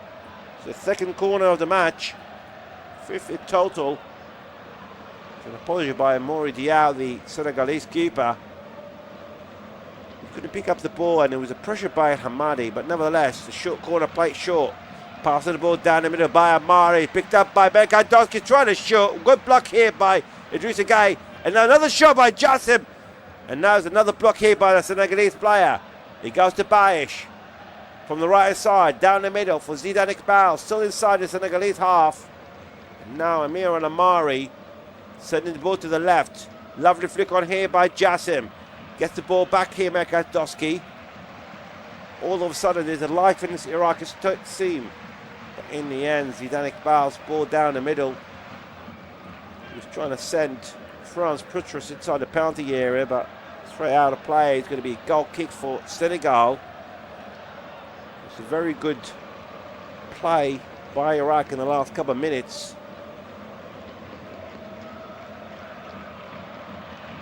It's the second corner of the match, 5th in total. An apology by Mori Diaw, the Senegalese keeper. He couldn't pick up the ball, and it was a pressure by Hamadi, but nevertheless, the short corner played short. Passing the ball down the middle by Amari, picked up by Bekadowski, trying to shoot. Good block here by Idrissa Gueye, and now another shot by Jassim. And now there's another block here by the Senegalese player. He goes to Bayesh from the right side, down the middle for Zidane Iqbal, still inside the Senegalese half. And now Amir Al-Amari sending the ball to the left. Lovely flick on here by Jassim. Gets the ball back here, Bekadowski. All of a sudden there's a life in this Iraqi team. But in the end, Zidane Iqbal's ball down the middle. He was trying to send France Putras inside the penalty area, but straight out of play. It's going to be a goal kick for Senegal. It's a very good play by Iraq in the last couple of minutes.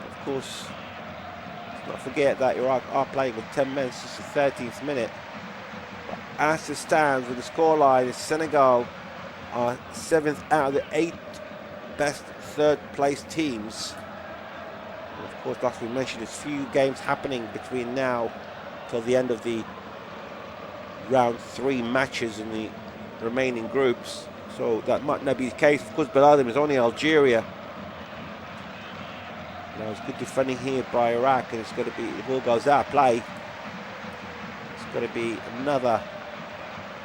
Of course, let's not forget that Iraq are playing with 10 men since the 13th minute. But as it stands with the scoreline, Senegal are 7th out of the 8 best third place teams. And of course, like we mentioned, there's few games happening between now till the end of the round 3 matches in the remaining groups, so that might not be the case. Of course, below them is only Algeria. Now it's good defending here by Iraq, and it's going to be, the ball goes out of play. It's going to be another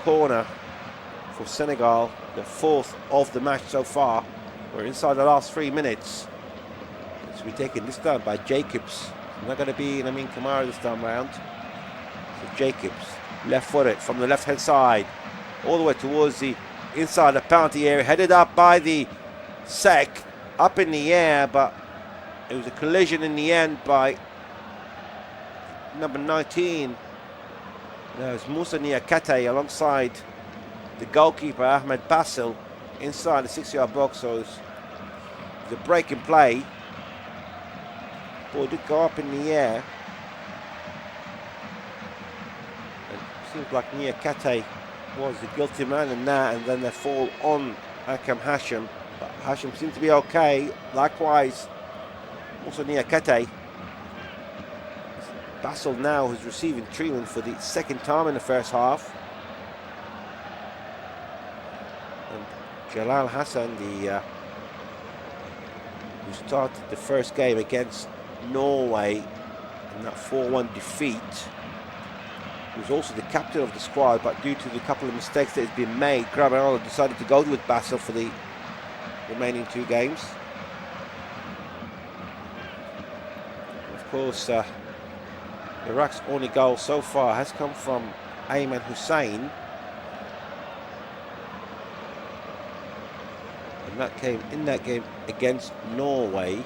corner for Senegal, the 4th of the match so far. We're inside the last 3 minutes. It's to be taken this time by Jacobs. It's not going to be Amin Kamara this time round. So Jacobs, left-footed from the left-hand side, all the way towards the inside the penalty area, headed up by the Sek, up in the air, but it was a collision in the end by number 19. There's Moussa Niakate alongside the goalkeeper Ahmed Basil inside the 6-yard box, so it's the break in play. Ball did go up in the air. And it seems like Niakate was the guilty man in that, and then they fall on Akram Hashim. But Hashim seemed to be okay. Likewise, also Niakate. Basil now is receiving treatment for the second time in the first half. And Jalal Hassan, who started the first game against Norway in that 4-1 defeat, he was also the captain of the squad, but due to the couple of mistakes that had been made, Grabanolo decided to go with Basil for the remaining 2 games. Of course, Iraq's only goal so far has come from Aymen Hussein, and that came in that game against Norway.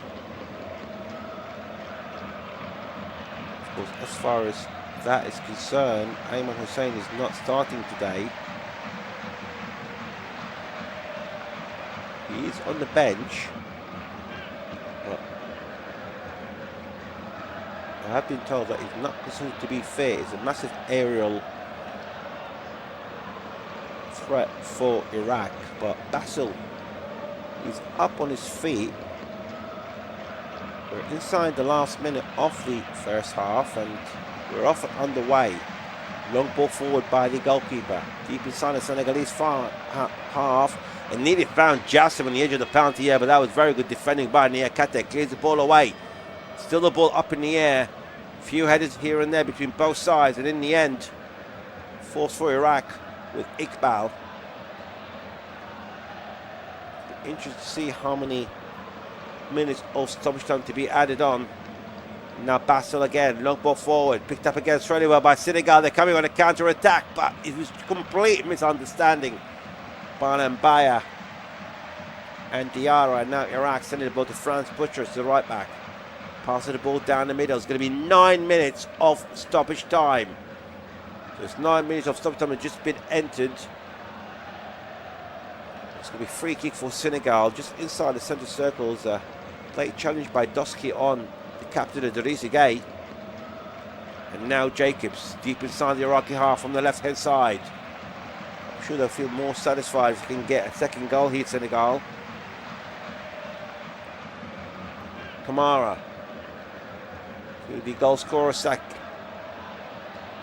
Of course, as far as that is concerned, Aymen Hussein is not starting today. He is on the bench, but I have been told that he's not considered to be fit. It's a massive aerial threat for Iraq, but Basil is up on his feet. We're inside the last minute of the first half and we're off and underway. Long ball forward by the goalkeeper, deep inside the Senegalese far half, and nearly found Jackson on the edge of the penalty area, but that was very good defending by Niakate. Clears the ball away, still the ball up in the air, few headers here and there between both sides, and in the end force for Iraq with Iqbal. Interesting to see how many minutes of stoppage time to be added on. Now Basil again, long ball forward, picked up again really well by Senegal. They're coming on a counter-attack, but it was complete misunderstanding by Mbaya and Diarra. And now Iraq sending the ball to France Butchers, the right back. Passing the ball down the middle. It's going to be 9 minutes of stoppage time. So it's 9 minutes of stoppage time that just been entered. It's going to be free kick for Senegal, just inside the centre circles. Late challenge by Doski on the captain of Idrissa Gueye. And now Jacobs, deep inside the Iraqi half from the left-hand side. I'm sure they'll feel more satisfied if they can get a second goal here, Senegal. Kamara to the goal scorer, Sak.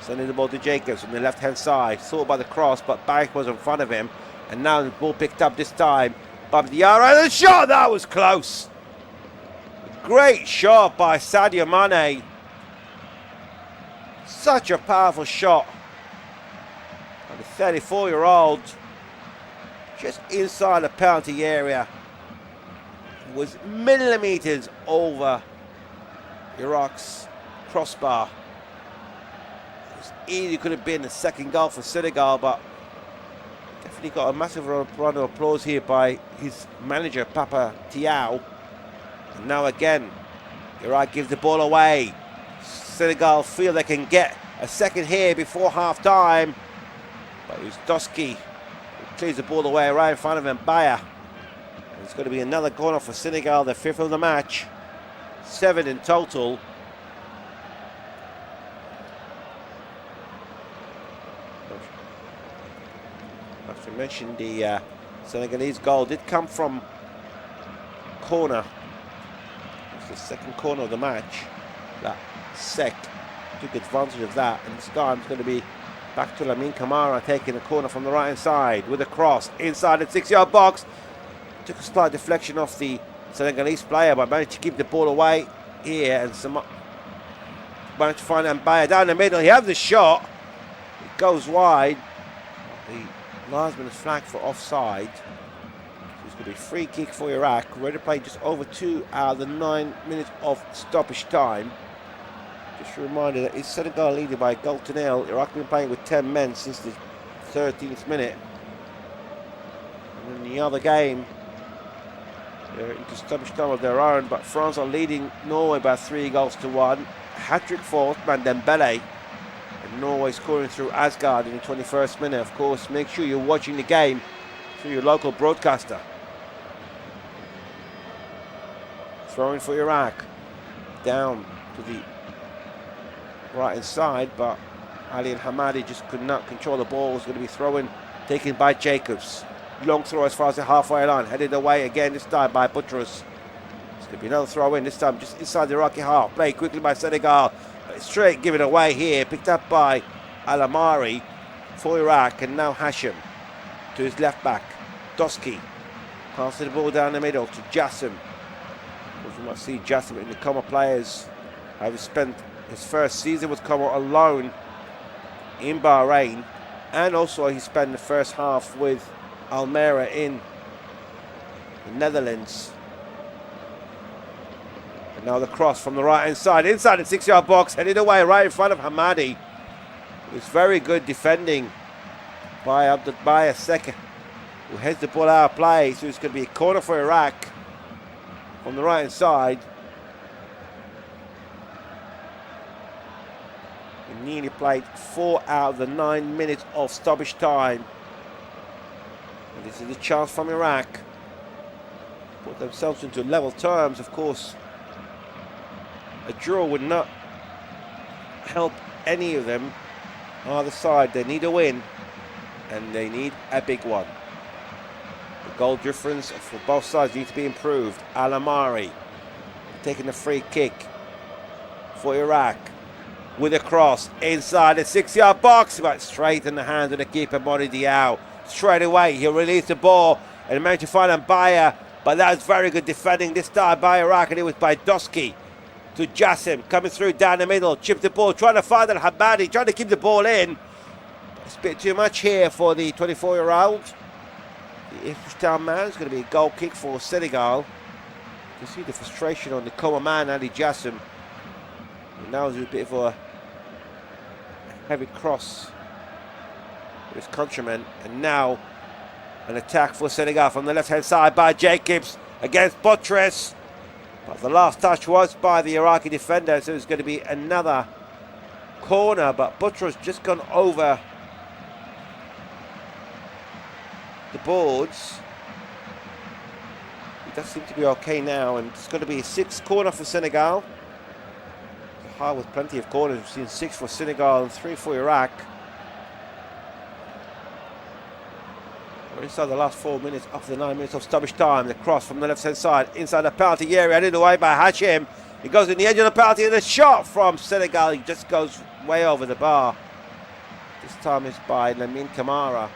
Sending the ball to Jacobs on the left-hand side. Thought by the cross, but Barrick was in front of him. And now the ball picked up this time by Diarra. And the shot, that was close. Great shot by Sadio Mané. Such a powerful shot. And the 34-year-old just inside the penalty area was millimetres over Iraq's crossbar. It was easy, could have been the second goal for Senegal, but definitely got a massive round of applause here by his manager, Papa Tiao. And now again, Iraq gives the ball away. Senegal feel they can get a second here before half time. But it was Doski who clears the ball away right in front of Mbaya. It's going to be another corner for Senegal, the fifth of the match. 7 in total. As I mentioned, the Senegalese goal did come from corner. It's the second corner of the match. That Sek took advantage of that, and this time it's going to be back to Lamine Camara taking the corner from the right hand side with a cross inside the 6-yard box. Took a slight deflection off the Senegalese player, but managed to keep the ball away here, and managed to find Mbaya down the middle. He has the shot. It goes wide. The linesman is flagged for offside. It's going to be free kick for Iraq. Ready to play just over 2 out of the 9 minutes of stoppage time. Just a reminder that it's Senegal leading by a goal to nil. Iraq have been playing with 10 men since the 13th minute. And in the other game, they're into stoppage time of their own, but France are leading Norway by 3 goals to 1. Hat-trick for Othman Dembele. And Norway scoring through Asgard in the 21st minute. Of course, make sure you're watching the game through your local broadcaster. Throwing for Iraq. Down to the right hand side, but Ali and Hamadi just could not control the ball. It was going to be thrown taken by Jacobs. Long throw as far as the halfway line, headed away again this time by Buttress. It's going to be another throw in, this time just inside the Iraqi half. Played quickly by Senegal, but straight given away here. Picked up by Al-Amari for Iraq, and now Hashim to his left back. Doski passing the ball down the middle to Jassim. You might see Jassim in the Como players, having spent his first season with Como alone in Bahrain, and also he spent the first half with Almere in the Netherlands. And now the cross from the right hand side inside the 6-yard box, headed away right in front of Hamadi. It was very good defending by Abdelbaya Seka, who heads the ball out of play. So it's going to be a corner for Iraq from the right hand side. We nearly played 4 out of the 9 minutes of stoppage time. And this is a chance from Iraq. Put themselves into level terms. Of course, a draw would not help any of them either side. They need a win, and they need a big one. The goal difference for both sides needs to be improved. Al Amari taking the free kick for Iraq with a cross inside the 6-yard box, but straight in the hands of the keeper, Modi Diaw. Straight away, he'll release the ball and manage to find Mbaya, but that was very good defending this time by Iraq, and it was by Doski to Jassim, coming through down the middle, chipped the ball, trying to find Al Habadi, trying to keep the ball in. It's a bit too much here for the 24-year-old. The Ipswich Town man. It's going to be a goal kick for Senegal. You can see the frustration on the Coma man, Ali Jassim. And now there's a bit of a heavy cross with his countrymen, and now an attack for Senegal from the left-hand side by Jacobs against Buttress. But the last touch was by the Iraqi defender, so it's going to be another corner, but Buttress just gone over the boards. It does seem to be okay now, and it's going to be a 6th corner for Senegal. High with plenty of corners. We've seen 6 for Senegal and 3 for Iraq. We're inside the last 4 minutes of the 9 minutes of stoppage time. The cross from the left-hand side inside the penalty area, headed away by Hashim. He goes in the edge of the penalty, and the shot from Senegal, he just goes way over the bar. This time it's by Lamine Camara.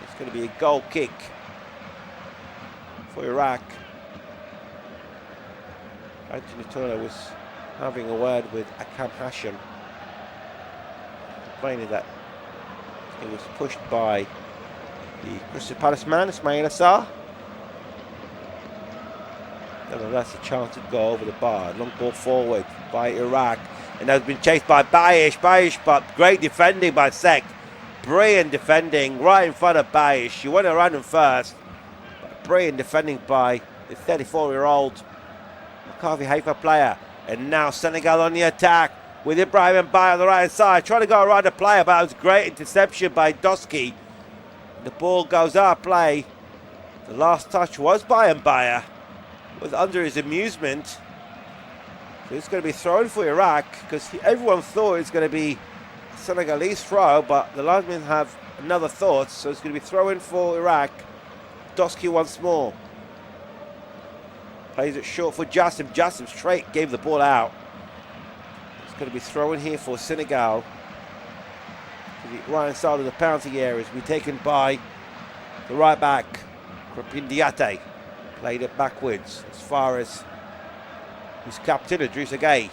It's going to be a goal kick for Iraq. Anthony Turner was having a word with Akam Hashim, complaining that he was pushed by the Crystal Palace man, Ismail Assar. Nevertheless, a chance to go over the bar. Long ball forward by Iraq, and that's been chased by Bayish, but great defending by Sek. Brilliant defending right in front of Bayish. You want to run him first, but brilliant defending by the 34-year-old Maccabi Haifa player. And now Senegal on the attack with Ibrahim Mbaya on the right side, trying to go around the player, but it was great interception by Doski. The ball goes out of play. The last touch was by Mbaya. It was under his amusement. So it's going to be thrown for Iraq, because everyone thought it was going to be a Senegalese throw, but the linesmen have another thought, so it's going to be thrown for Iraq. Doski once more. Plays it short for Jassim. Jassim straight gave the ball out. It's going to be thrown here for Senegal. The right side of the penalty area is be taken by the right back, Krapin Diaté. Played it backwards as far as his captain, Idrissa Gueye.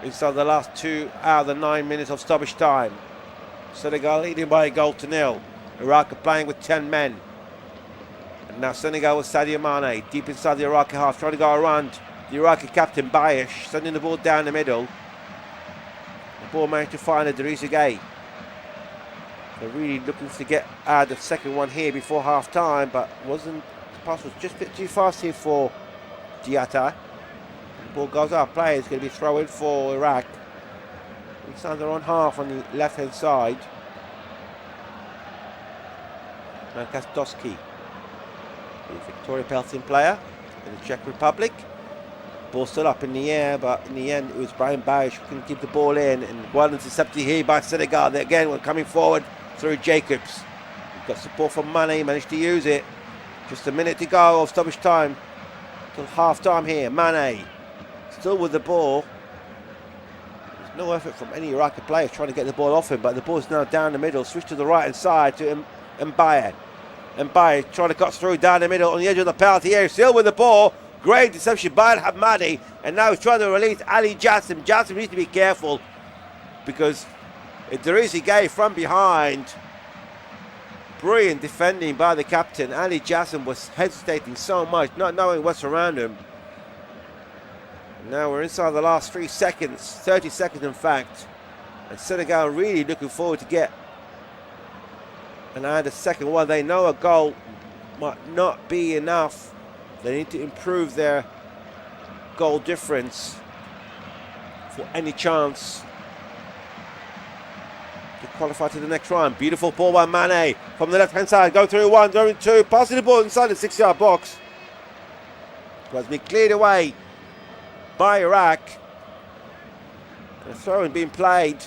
Inside the last 2 out of the 9 minutes of stoppage time. Senegal leading by a 1-0. Iraq are playing with 10 men. And now Senegal with Sadio Mané deep inside the Iraqi half, trying to go around the Iraqi captain Bayish, sending the ball down the middle. The ball managed to find Idrissa Gueye. They're really looking to get out the second one here before half time, but the pass was just a bit too fast here for Diatta. The ball goes out of play. It's going to be thrown for Iraq. Inside their own half on the left hand side. Markas Doski, the Victoria Pelton player in the Czech Republic. Ball still up in the air, but in the end it was Brian Bayish who couldn't keep the ball in, and well intercepted here by Senegal. They again were coming forward through Jacobs. Got support from Mané, managed to use it. Just a minute to go of stoppage time till half time here. Mané still with the ball. There's no effort from any Iraqi players trying to get the ball off him, but the ball's now down the middle. Switch to the right hand side to Mbaya. Mbaya trying to cut through down the middle on the edge of the penalty area. Still with the ball. Great deception by Hamadi, and now he's trying to release Ali Jassim. Jassim needs to be careful, because Idrissa Gueye from behind. Brilliant defending by the captain. Ali Jassim was hesitating so much, not knowing what's around him. Now we're inside the last 3 seconds, 30 seconds in fact, and Senegal really looking forward to get and add a second one. They know a goal might not be enough. They need to improve their goal difference for any chance to qualify to the next round. Beautiful ball by Mané from the left hand side. Go through one, going two, passing the ball inside the 6-yard box. It has been cleared away by Iraq. And a throw-in being played.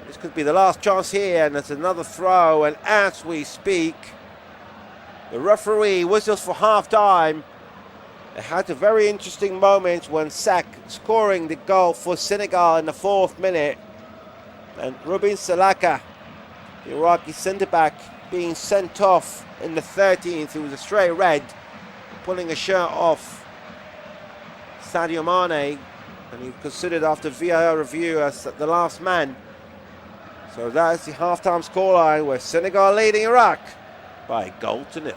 This could be the last chance here, and there's another throw. And as we speak, the referee whistles for half-time. It had a very interesting moment when Sak scoring the goal for Senegal in the 4th minute, and Rubin Salaka, the Iraqi centre-back, being sent off in the 13th. It was a straight red, pulling a shirt off Sadio Mané, and he considered after VAR review as the last man. So that is the half-time scoreline, where Senegal leading Iraq by 1-0.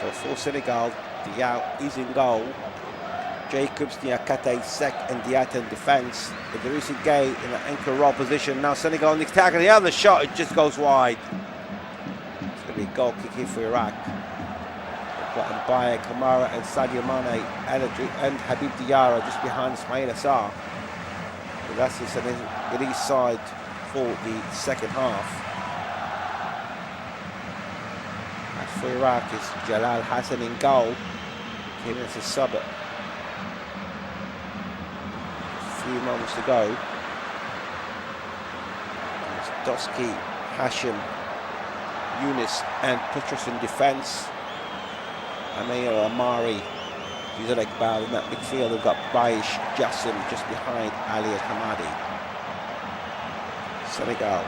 So for Senegal, Diao is in goal. Jacobs, Niakate, Sek and Diata in defence. Idrissa Gueye in an anchor role position. Now Senegal needs to tackle. The other shot, it just goes wide. It's going to be a goal kick here for Iraq. They've got Mbaye, Kamara and Sadio Mané and Habib Diarra just behind Ismail Assar. So that's the Senegalese side for the second half. As for Iraq, it's Jalal Hassan in goal. Came in as a sub at few moments to go. It's Doski, Hashim, Yunus and Petrus in defence. Amir Amari, Zidane Iqbal in that midfield. They've got Baish Jassim just behind Ali Al-Hamadi. Senegal,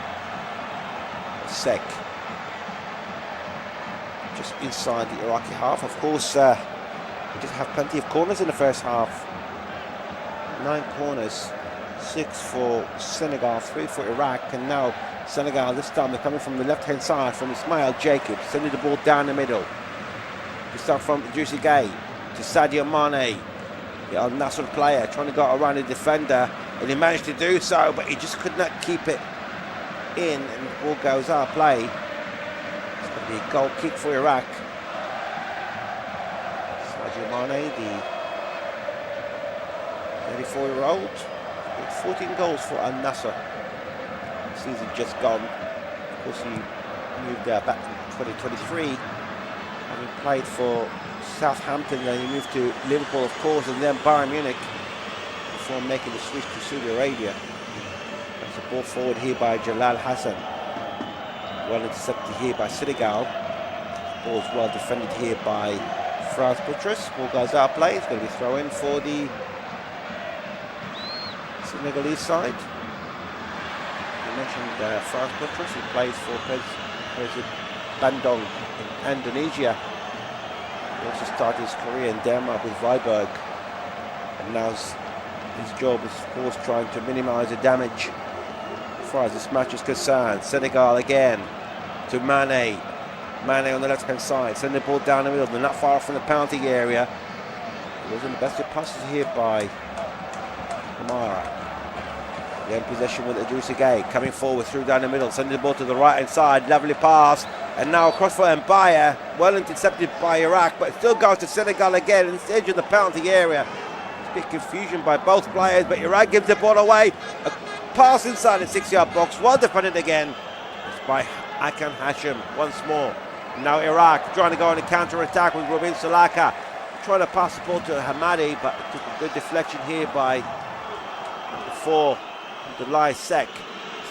Sek, just inside the Iraqi half. Of course, we just have plenty of corners in the first half. 9 corners, 6 for Senegal, 3 for Iraq, and now Senegal this time they're coming from the left-hand side from Ismail Jacobs, sending the ball down the middle. We start from Idrissa Gueye to Sadio Mané, the Al Nassr player, trying to go around the defender, and he managed to do so, but he just could not keep it in, and the ball goes out of play. It's going to be a goal kick for Iraq. Sadio Mané, the 34-year-old, 14 goals for Al Nassr. Season just gone. Of course, he moved back in 2023, having played for Southampton. Then he moved to Liverpool, of course, and then Bayern Munich before making the switch to Saudi Arabia. That's a ball forward here by Jalal Hassan. Well intercepted here by Senegal. Ball is well defended here by France Petrus. Ball goes out of play. It's going to be throw in for the Senegalese side. You mentioned France Buttress, who plays for President Bandung in Indonesia. He also started his career in Denmark with Viborg, and now his job is, of course, trying to minimise the damage as far as this match is concerned. Senegal again to Mané. Mané on the left-hand side, sending the ball down the middle. They're not far from the penalty area. It wasn't the best of passes here by Kamara. Again, possession with Idrissa Gueye, coming forward through down the middle, sending the ball to the right-hand side. Lovely pass. And now across for Mbaye, well intercepted by Iraq, but it still goes to Senegal again in the edge of the penalty area. It's a bit confusion by both players, but Iraq gives the ball away. A pass inside the 6-yard box, well defended again. It's by Aymen Hussein once more. Now Iraq trying to go on a counter-attack with Robin Salaka, trying to pass the ball to Hamadi, but it took a good deflection here by the 4, Abdoulaye Seck.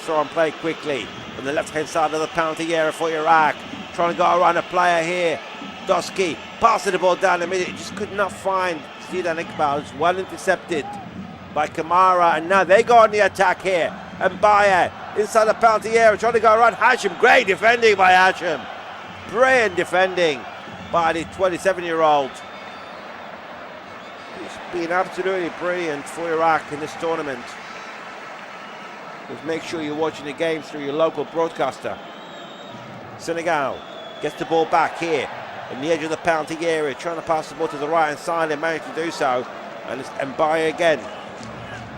Throw and play quickly on the left-hand side of the penalty area for Iraq. Trying to go around a player here. Doski passing the ball down the middle. Just could not find Zidane Iqbal. It's well intercepted by Kamara. And now they go on the attack here. And Mbaye inside the penalty area trying to go around Hashim. Great defending by Hashim. Brilliant defending by the 27-year-old. It's been absolutely brilliant for Iraq in this tournament. Just make sure you're watching the game through your local broadcaster. Senegal gets the ball back here in the edge of the penalty area, trying to pass the ball to the right hand side. They managed to do so, and it's Mbaye again.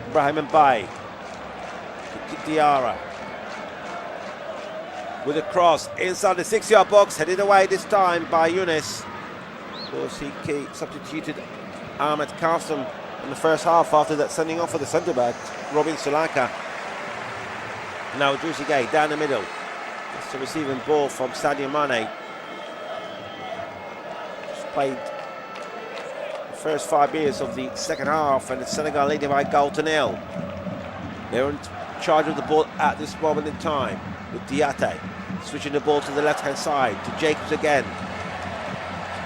Ibrahim Mbaye to Diarra with a cross inside the 6-yard box, headed away this time by Younes. Of course, he substituted Ahmed Kassim in the first half after that sending off for the centre back Robin Salaka. Now Idrissa Gueye down the middle. It's a receiving ball from Sadio Mané. Just played the first 5 minutes of the second half, and the Senegal leading by a goal to nil. They're in charge of the ball at this moment in time with Diaté switching the ball to the left-hand side to Jacobs again.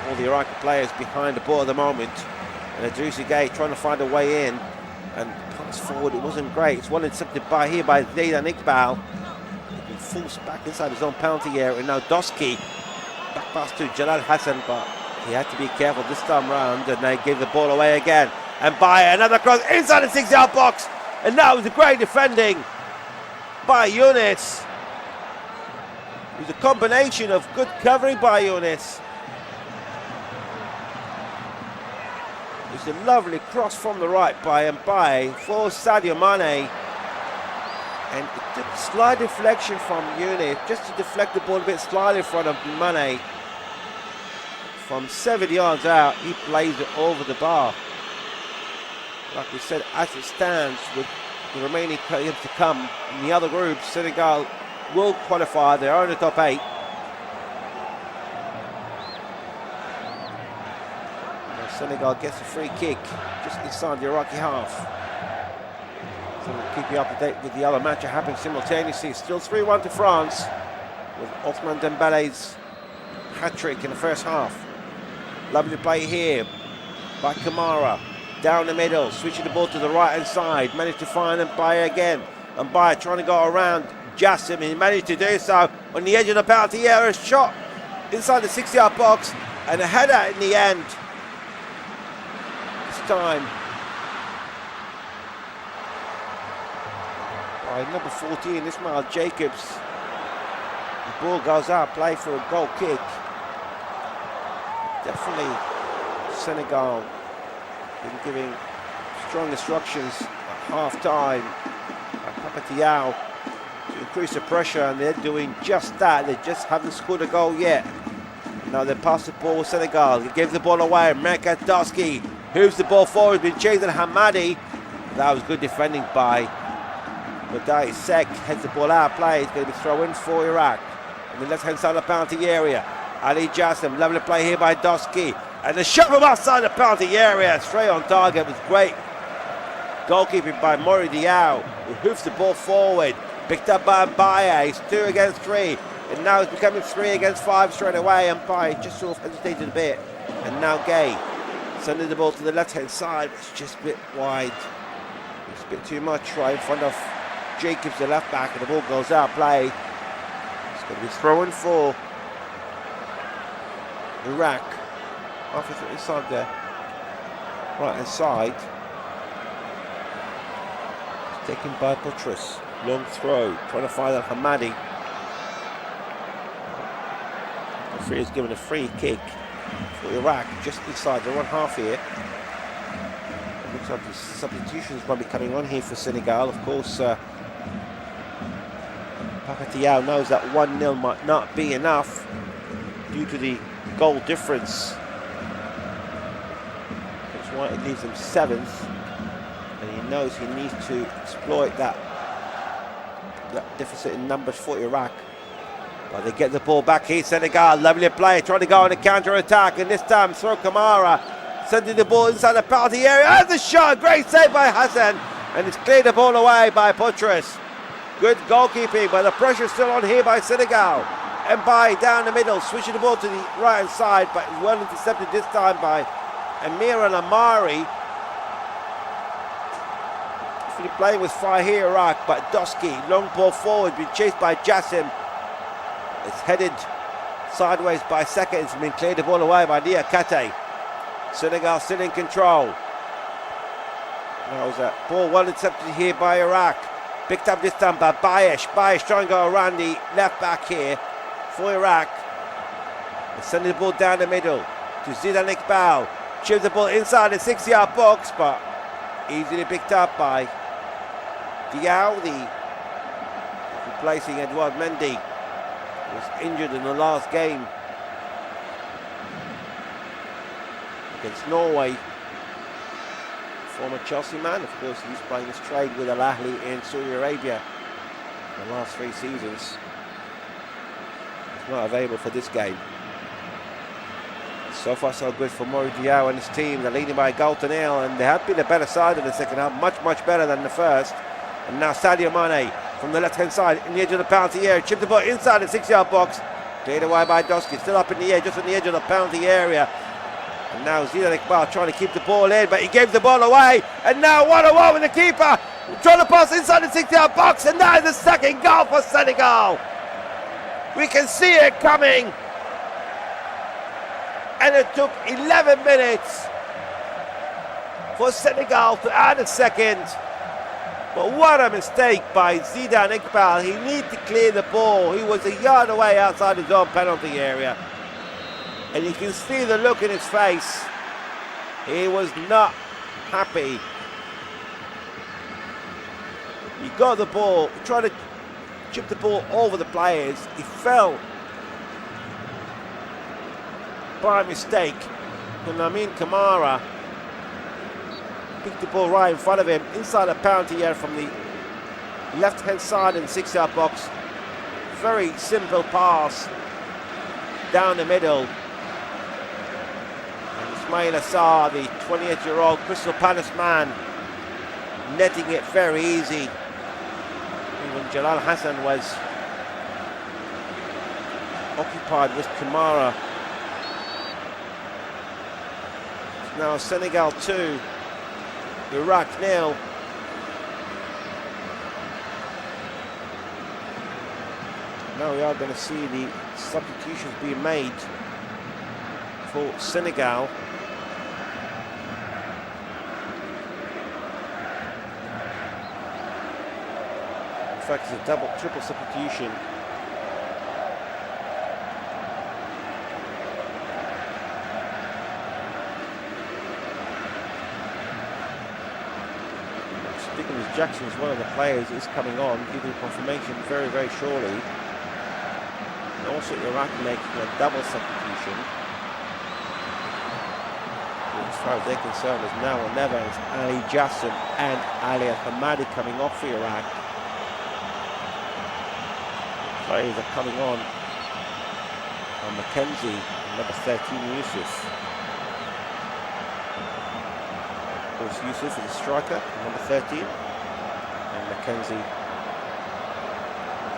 All the Iraqi players behind the ball at the moment, and Idrissa Gueye trying to find a way in. And pass forward, it wasn't great. It's well intercepted by Zidane Iqbal. He forced back inside his own penalty area. And now Doski back pass to Jalal Hassan, but he had to be careful this time round, and they gave the ball away again. And by another cross inside the 6-yard box, and that was a great defending by Younes. It was a combination of good covering by Younes. It's a lovely cross from the right by Mbaye for Sadio Mané, and it took a slight deflection from Younes just to deflect the ball a bit slightly in front of Mané. From 7 yards out, he plays it over the bar. Like we said, as it stands, with the remaining games to come in the other groups, Senegal will qualify. They are in the top 8. Senegal gets a free kick just inside the Iraqi half. So we'll keep you up to date with the other match that happened simultaneously. Still 3-1 to France, with Ousmane Dembele's hat-trick in the first half. Lovely play here by Kamara. Down the middle, switching the ball to the right-hand side. Managed to find Mbaye again. Mbaye trying to go around Jackson. He managed to do so on the edge of the penalty area. Shot inside the 6-yard box, and a header in the end. Time by number 14, Ismail Jacobs. The ball goes out, play for a goal kick. Definitely Senegal been giving strong instructions at half time by Papa Thiaw to increase the pressure, and they're doing just that. They just haven't scored a goal yet. Now they pass the ball with Senegal. He gave the ball away. Meka Doski moves the ball forward, been chased at Hamadi. That was good defending by Abdoulaye Seck. Heads the ball out, play. It's going to be throw-in for Iraq. On the left-hand side of the penalty area, Ali Jassim, lovely play here by Doski. And the shot from outside the penalty area, straight on target, was great. Goalkeeping by Mori Diaw, who hoofs the ball forward. Picked up by Mbaye. It's 2 against 3. And now it's becoming 3 against 5 straight away. Mbaye just sort of hesitated a bit. And now Gueye sending the ball to the left-hand side. It's just a bit wide. It's a bit too much right in front of Jacobs, the left back, and the ball goes out play. It's going to be thrown for Iraq. Halfway through inside the right hand side. It's taken by Buttress. Long throw, trying to find Al-Hamadi. The referee is given a free kick for Iraq just inside the 1/2 here. It looks like the substitutions might be coming on here for Senegal. Of course, Papatiao knows that 1-0 might not be enough due to the goal difference. That's why it leaves them 7th, and he knows he needs to exploit that deficit in numbers for Iraq. But they get the ball back here, Senegal, lovely play, trying to go on a counter-attack, and this time throw Kamara, sending the ball inside the penalty area, and the shot, great save by Hassan, and it's cleared the ball away by Buttress. Good goalkeeping, but the pressure's still on here by Senegal. And by down the middle, switching the ball to the right-hand side, but well intercepted this time by Amir Al-Amari. Playing with fire here, Iraq, but Dosky, long ball forward, being chased by Jassim. It's headed sideways by Saka. It's been cleared the ball away by Niakate. Senegal still in control. That was a ball well intercepted here by Iraq. Picked up this time by Bayesh. Bayesh trying to go around the left back here for Iraq. They're sending the ball down the middle to Zidane Iqbal. Chips the ball inside the 6-yard box, but easily picked up by Diao, replacing Edouard Mendy, who was injured in the last game against Norway. Former Chelsea man, of course, he's playing his trade with Al Ahly in Saudi Arabia in the last 3 seasons. He's not available for this game. So far so good for Mori Diao and his team. They're leading by a goal to nil, and they have been a better side in the second half, much better than the first. And now Sadio Mané from the left-hand side in the edge of the penalty area, chipped the ball inside the 6-yard box, cleared away by Dosky, still up in the air, just on the edge of the penalty area. And now Zidane Iqbal trying to keep the ball in, but he gave the ball away. And now 1-1 with the keeper, trying to pass inside the 6-yard box, and that is the second goal for Senegal. We can see it coming. And it took 11 minutes for Senegal to add a second. But what a mistake by Zidane Iqbal. He needed to clear the ball. He was a yard away outside his own penalty area. And you can see the look in his face. He was not happy. He got the ball, tried to chip the ball over the players. He fell by mistake. And Amin Kamara picked the ball right in front of him, inside the penalty area from the left-hand side in the 6-yard box. Very simple pass down the middle. And Ismail Assar, the 28-year-old Crystal Palace man, netting it very easy. Even Jalal Hassan was occupied with Kamara. Now Senegal 2, Iraq 0. Now we are going to see the substitutions being made for Senegal. In fact, it's a triple substitution. Nicolas Jackson is one of the players is coming on, giving confirmation very shortly. And also Iraq making a double substitution. As far as they're concerned, it's now or never. It's Ali Jassim and Ali Al-Hamadi coming off for Iraq. Players are coming on Mackenzie and number 13 Yusuf. Of course, Yusuf is a striker, number 13, and Mackenzie is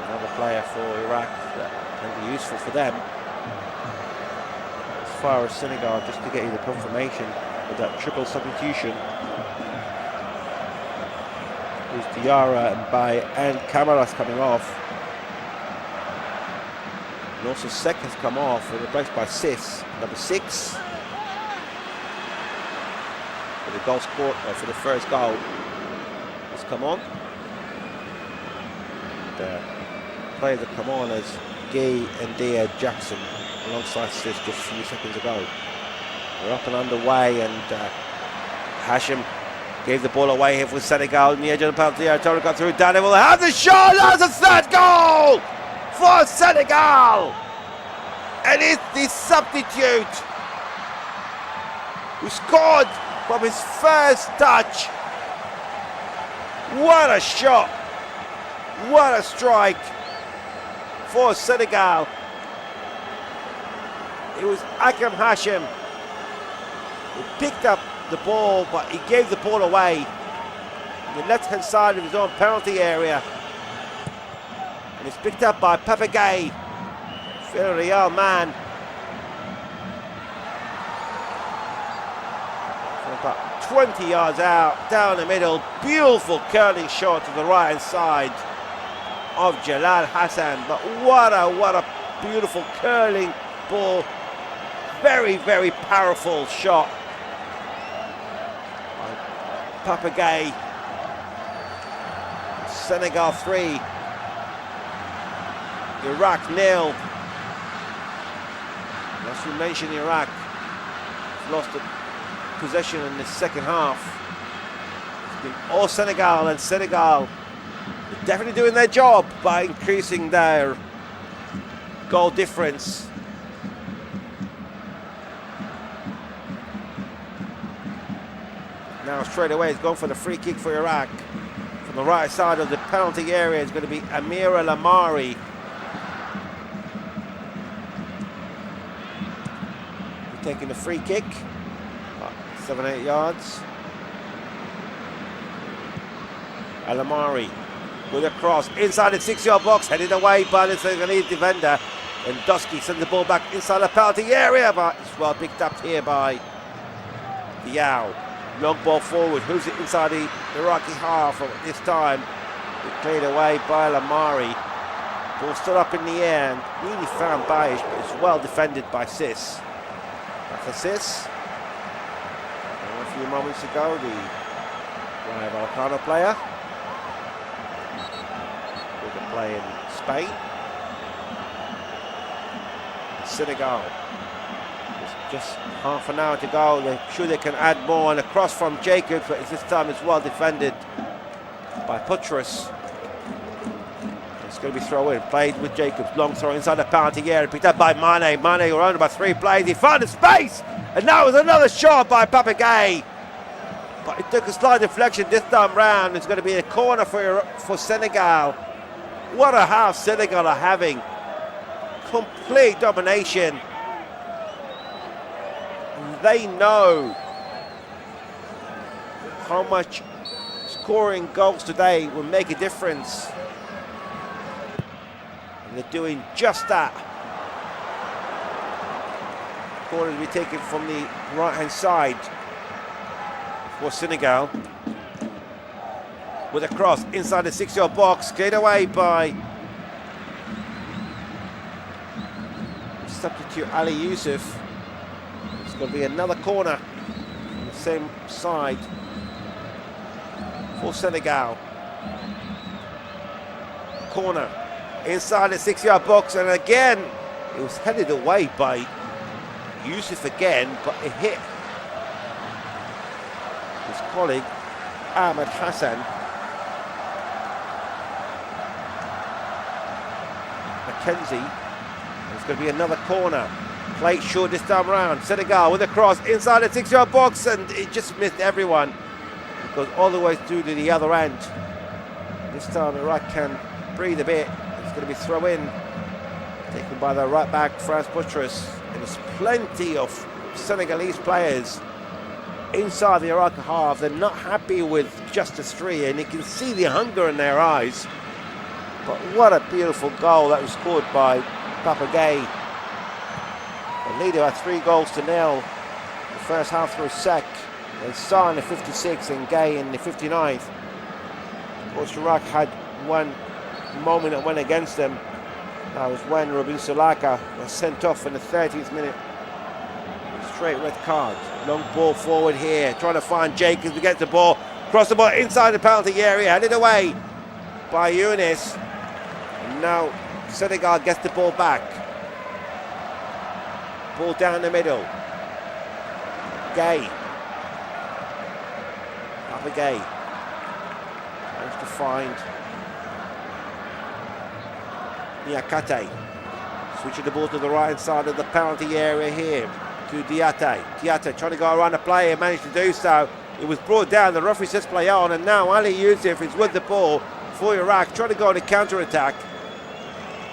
another player for Iraq that can be useful for them. As far as Senegal, just to get you the confirmation with that triple substitution. There's Diarra and Bay and Camaras coming off. And also Sek has come off and replaced by Sis, number 6. For the goal scored, for the first goal has come on. And, players that come on as Gay and Jackson alongside Sis just a few seconds ago. We're up and underway, and Hashim gave the ball away here for Senegal on the edge of the penalty area. Torres got through. Danny will have the shot. That's a third goal for Senegal, and it's the substitute who scored from his first touch. What a shot! What a strike for Senegal. It was Aymen Hussein who picked up the ball, but he gave the ball away on the left-hand side of his own penalty area. And it's picked up by Papagay, Villarreal man. From about 20 yards out, down the middle, beautiful curling shot to the right-hand side of Jalal Hassan. But what a beautiful curling ball. Very, very powerful shot. Papagay. Senegal 3, Iraq 0. As we mentioned, Iraq lost the possession in the second half. It's been all Senegal, and Senegal are definitely doing their job by increasing their goal difference. Now straight away, he's gone for the free kick for Iraq. From the right side of the penalty area, it's going to be Amir Al-Amari. Taking the free kick, 7-8 yards. Al-Amari with a cross inside the 6-yard box, headed away by the Senegalese defender. And Dusky sends the ball back inside the penalty area, but it's well picked up here by Diaw. Long ball forward, who's it inside the Iraqi half at this time? It's cleared away by Al-Amari. Ball stood up in the air and really found Bayish, but it's well defended by Sis. For Sis. And a few moments ago, the Rayo Vallecano player. With a play in Spain. Senegal. Just half an hour to go. They're sure they can add more, and a cross from Jacobs, but this time it's well defended by Putras. It's going to be throw in. Played with Jacobs. Long throw inside the penalty area. Picked up by Mané. Mané around about 3 plays. He found a space, and that was another shot by Papagay. But it took a slight deflection this time round. It's going to be a corner for Senegal. What a half Senegal are having. Complete domination. They know how much scoring goals today will make a difference. And they're doing just that. Corner to be taken from the right-hand side for Senegal. With a cross inside the 6-yard box, cleared away by substitute Ali Yusuf. It's going to be another corner on the same side for Senegal. Corner inside the 6-yard box, and again it was headed away by Yusuf again, but it hit his colleague Aymen Hussein. Mackenzie. It's going to be another corner. Played short this time around. Senegal with a cross inside the 6-yard box, and it just missed everyone. It goes all the way through to the other end. This time Iraq can breathe a bit. It's going to be throw in, taken by the right back France Putras. And there's plenty of Senegalese players inside the Iraqi half. They're not happy with just a 3, and you can see the hunger in their eyes. But what a beautiful goal that was scored by Papagay. The leader had 3 goals to 0. The first half through Sek, and Sarr in the 56th and Gay in the 59th. Of course, Iraq had one moment that went against them. That was when Robin Salaka was sent off in the 30th minute. Straight red card. Long ball forward here, trying to find Jacobs to get the ball. Cross the ball inside the penalty area, headed away by Younes. And now Senegal gets the ball back. Ball down the middle. Gay. Papa Gay. Managed to find Niakate. Switching the ball to the right side of the penalty area here to Diatte. Diatte trying to go around the player, managed to do so. It was brought down, the referee says play on, and now Ali Yusuf is with the ball for Iraq, trying to go on a counter-attack.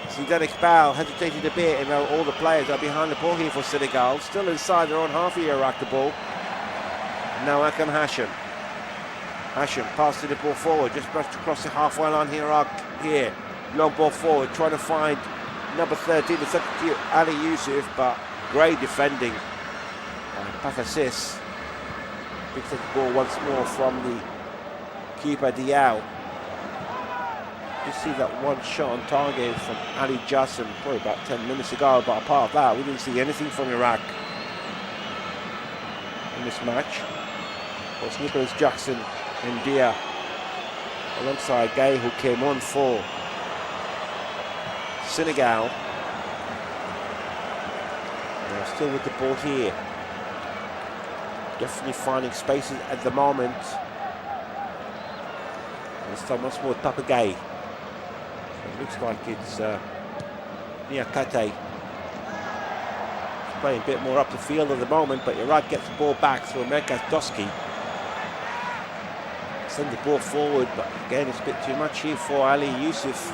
Zidane Iqbal hesitated a bit, and now all the players are behind the ball here for Senegal, still inside their own half of Iraq, the ball. And now Aymen Hussein. Hussein passes the ball forward, just brushed across the halfway line here, Iraq here. Long ball forward, trying to find number 13, the substitute Ali Yusuf, but great defending by Pafasis. Picks up the ball once more from the keeper Diao. You see that one shot on target from Ali Jackson probably about 10 minutes ago, but apart from that, we didn't see anything from Iraq in this match. It was Nicolas Jackson and Dia alongside Gay, who came on for Senegal. They're still with the ball here. Definitely finding spaces at the moment. This time once more Papa Gay. It looks like it's Niakate. He's playing a bit more up the field at the moment, but Iraq gets the ball back through Merkaz Doski. Send the ball forward, but again it's a bit too much here for Ali Yusuf.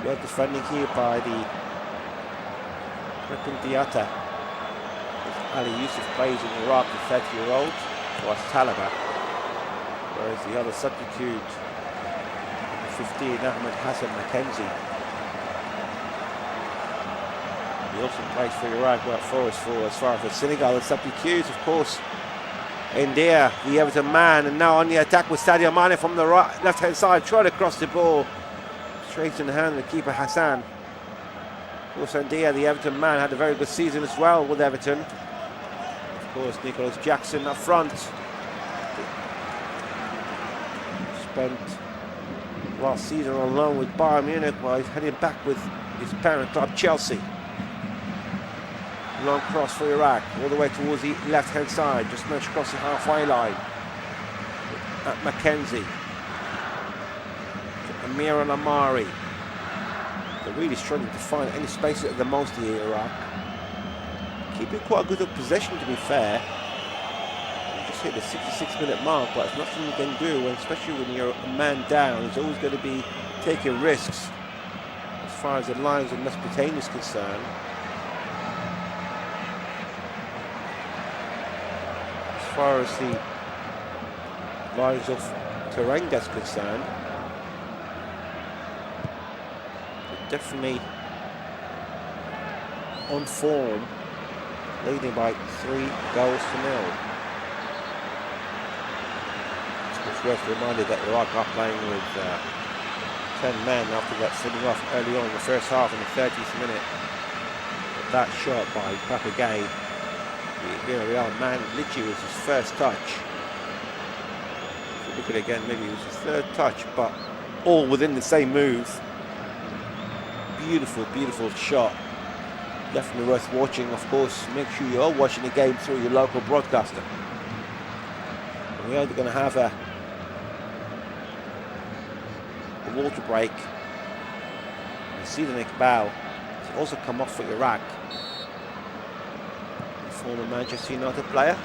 Well defending here by the Ripon Diatta. Ali Yusuf plays in Iraq, the 30-year-old, was Talaba. Whereas the other substitute, 15, Ahmed Hassan Mackenzie. He also plays for Iraq, but for as far as Senegal, the substitutes, of course, India, the Everton man, and now on the attack with Sadio Mané from the right, left-hand side, trying to cross the ball. Straight in the hand of the keeper Hassan. Of course, India, the Everton man, had a very good season as well with Everton. Of course, Nicolas Jackson up front. Spent last season on loan with Bayern Munich while he's heading back with his parent club Chelsea. Long cross for Iraq, all the way towards the left-hand side, just managed across the halfway line. At Mackenzie. Amir and Amari. They're really struggling to find any space at the most here, Iraq. Keeping quite a good possession, to be fair. You just hit the 66-minute mark, but it's nothing you can do, and especially when you're a man down. It's always going to be taking risks as far as the Lions of Mesopotamia is concerned. As far as the Lions of Teranga is concerned, definitely on form, leading by 3 goals to 0. It's worth reminding that Iraq are playing with 10 men after that sending off early on in the first half in the 30th minute. But that shot by Papa Gay, the Villarreal man, literally was his first touch. If you look at it again, maybe it was his third touch, but all within the same move. Beautiful, beautiful shot. Definitely worth watching, of course. Make sure you're watching the game through your local broadcaster. And we're going to have a water break. And Zidane Iqbal has also come off for Iraq. The former Manchester United player.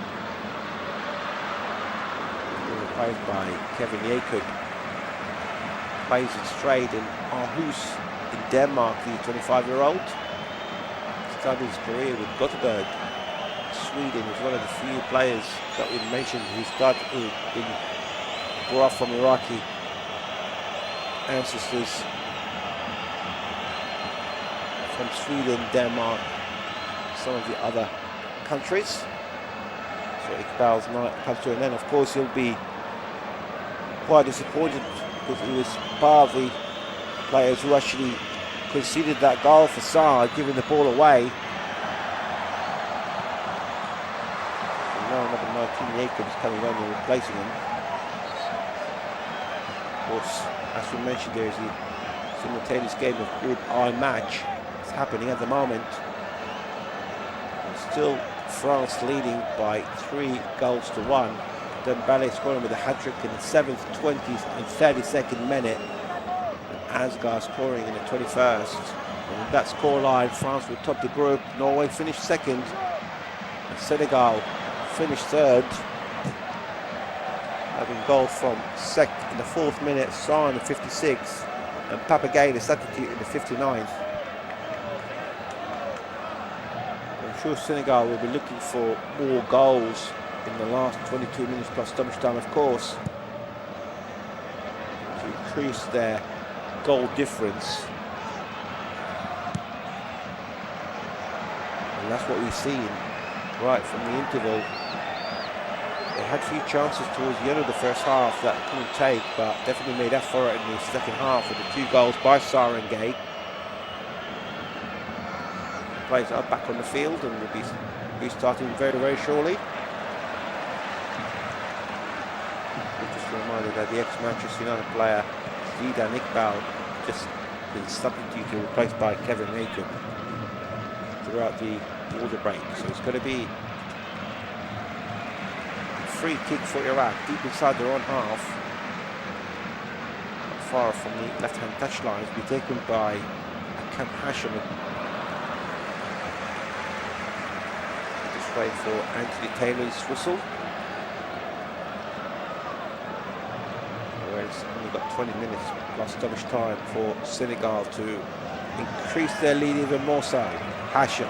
Replaced by Kevin Yakub. Plays it straight in Aarhus in Denmark, the 25-year-old. Started his career with Gothenburg. Sweden is one of the few players that we mentioned who's been brought from Iraqi ancestors from Sweden, Denmark, some of the other countries. So Iqbal's night comes to an end. Of course, he'll be quite disappointed because he was part of the players who actually conceded that goal for Saad, giving the ball away. So now number 19 Jacobs coming on and replacing him. Of course, as we mentioned, there is the simultaneous game of Group I match. It's happening at the moment. And still France leading by 3 goals to 1. Dembele scoring with a hat-trick in the 7th, 20th and 32nd minute. Asgar scoring in the 21st. And with that scoreline, France will top the group. Norway finished second. And Senegal finished third. Having goal from Sek in the 4th minute, Sarr in the 56th, and Papagay the substitute in the 59th. I'm sure Senegal will be looking for more goals in the last 22 minutes plus stoppage time, of course, to increase their goal difference. And that's what we've seen right from the interval. They had a few chances towards the end of the first half that they couldn't take, but definitely made up for it in the second half with the 2 goals by Sarr and Gay. Players are back on the field and will be restarting very, very shortly. Just a reminder that the ex-Manchester United player Zidane Iqbal just been substituted and replaced by Kevin Jacob throughout the water break. So it's going to be a free kick for Iraq deep inside their own half, not far from the left-hand touchline. It's been taken by Aymen Hussein. Just wait for Anthony Taylor's whistle. Whereas only got 20 minutes plus stoppage time for Senegal to increase their lead even more so. Hussein,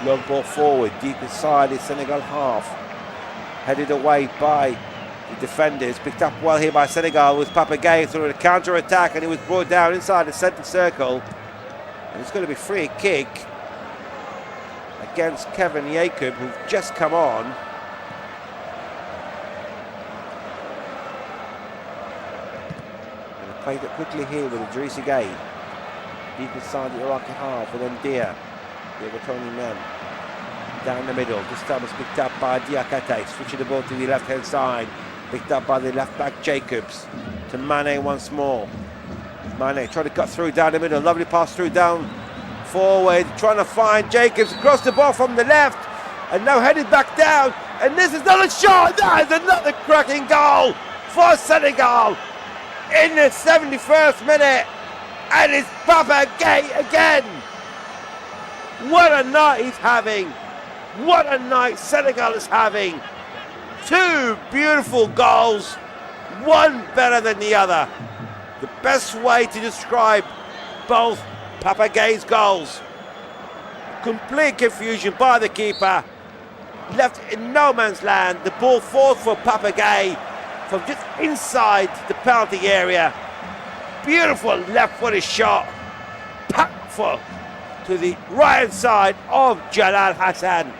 long ball forward, deep inside the Senegal half. Headed away by the defenders. Picked up well here by Senegal with Papagay through a counter-attack, and he was brought down inside the centre circle. And it's going to be free kick against Kevin Jacob, who's just come on. And he played it quickly here with Idrissa Gueye. Deep inside the Iraqi half with Ndia, the Evertonian man. Down the middle, this time it's picked up by Diakate, switching the ball to the left-hand side. Picked up by the left-back Jacobs. To Mané once more. Mané trying to cut through down the middle. Lovely pass through down forward. Trying to find Jacobs across the ball from the left. And now headed back down. And this is another shot. That is another cracking goal for Senegal in the 71st minute. And it's Papagay again. What a night he's having. What a night Senegal is having. 2 beautiful goals, one better than the other. The best way to describe both Papagay's goals. Complete confusion by the keeper. Left in no man's land. The ball falls for Papagay from just inside the penalty area. Beautiful left-footed shot. Packed for to the right side of Jalal Hassan.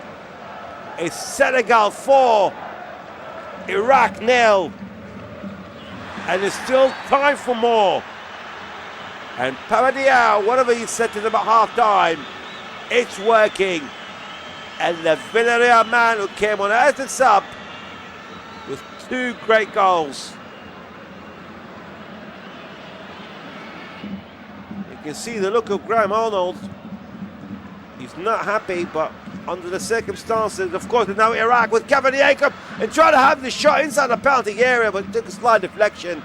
It's Senegal 4, Iraq 0, and there's still time for more. And Papadia, whatever he said to them at half-time, it's working. And the Villarreal man who came on as a sub with 2 great goals. You can see the look of Graham Arnold. He's not happy, but under the circumstances, of course, now Iraq with Kevin Jacob and trying to have the shot inside the penalty area, but took a slight deflection.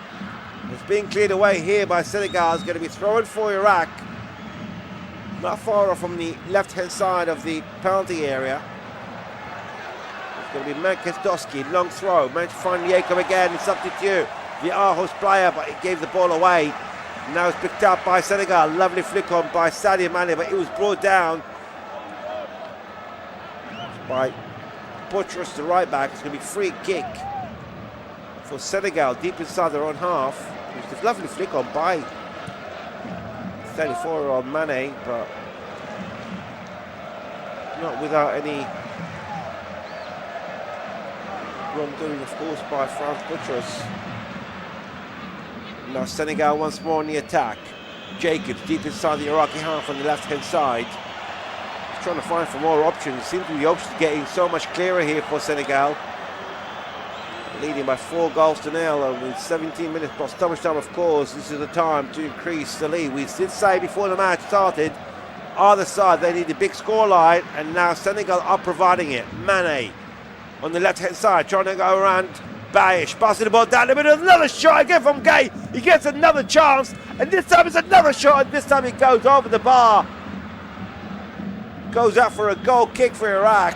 It's being cleared away here by Senegal. It's going to be thrown for Iraq. Not far off from the left-hand side of the penalty area. It's going to be Mankesdowski, long throw. Managed to find Jacob again, the substitute. The Aarhus player, but he gave the ball away. Now it's picked up by Senegal. Lovely flick on by Sadio Mané, but it was brought down by Buttress, the right back. It's going to be free kick for Senegal deep inside their own half. It was a lovely flick on by 34-year-old Mané, but not without any wrongdoing, of course, by France Buttress. Now Senegal once more on the attack. Jacobs deep inside the Iraqi half on the left-hand side. He's trying to find for more options. Seems to be the options getting so much clearer here for Senegal. Leading by 4 goals to 0, and with 17 minutes plus stoppage time, of course, this is the time to increase the lead. We did say before the match started, either side they need a big scoreline, and now Senegal are providing it. Mané on the left-hand side, trying to go around Bayish, passing the ball down the middle, another shot again from Gay. He gets another chance, and this time it's another shot, and this time it goes over the bar. Goes out for a goal kick for Iraq.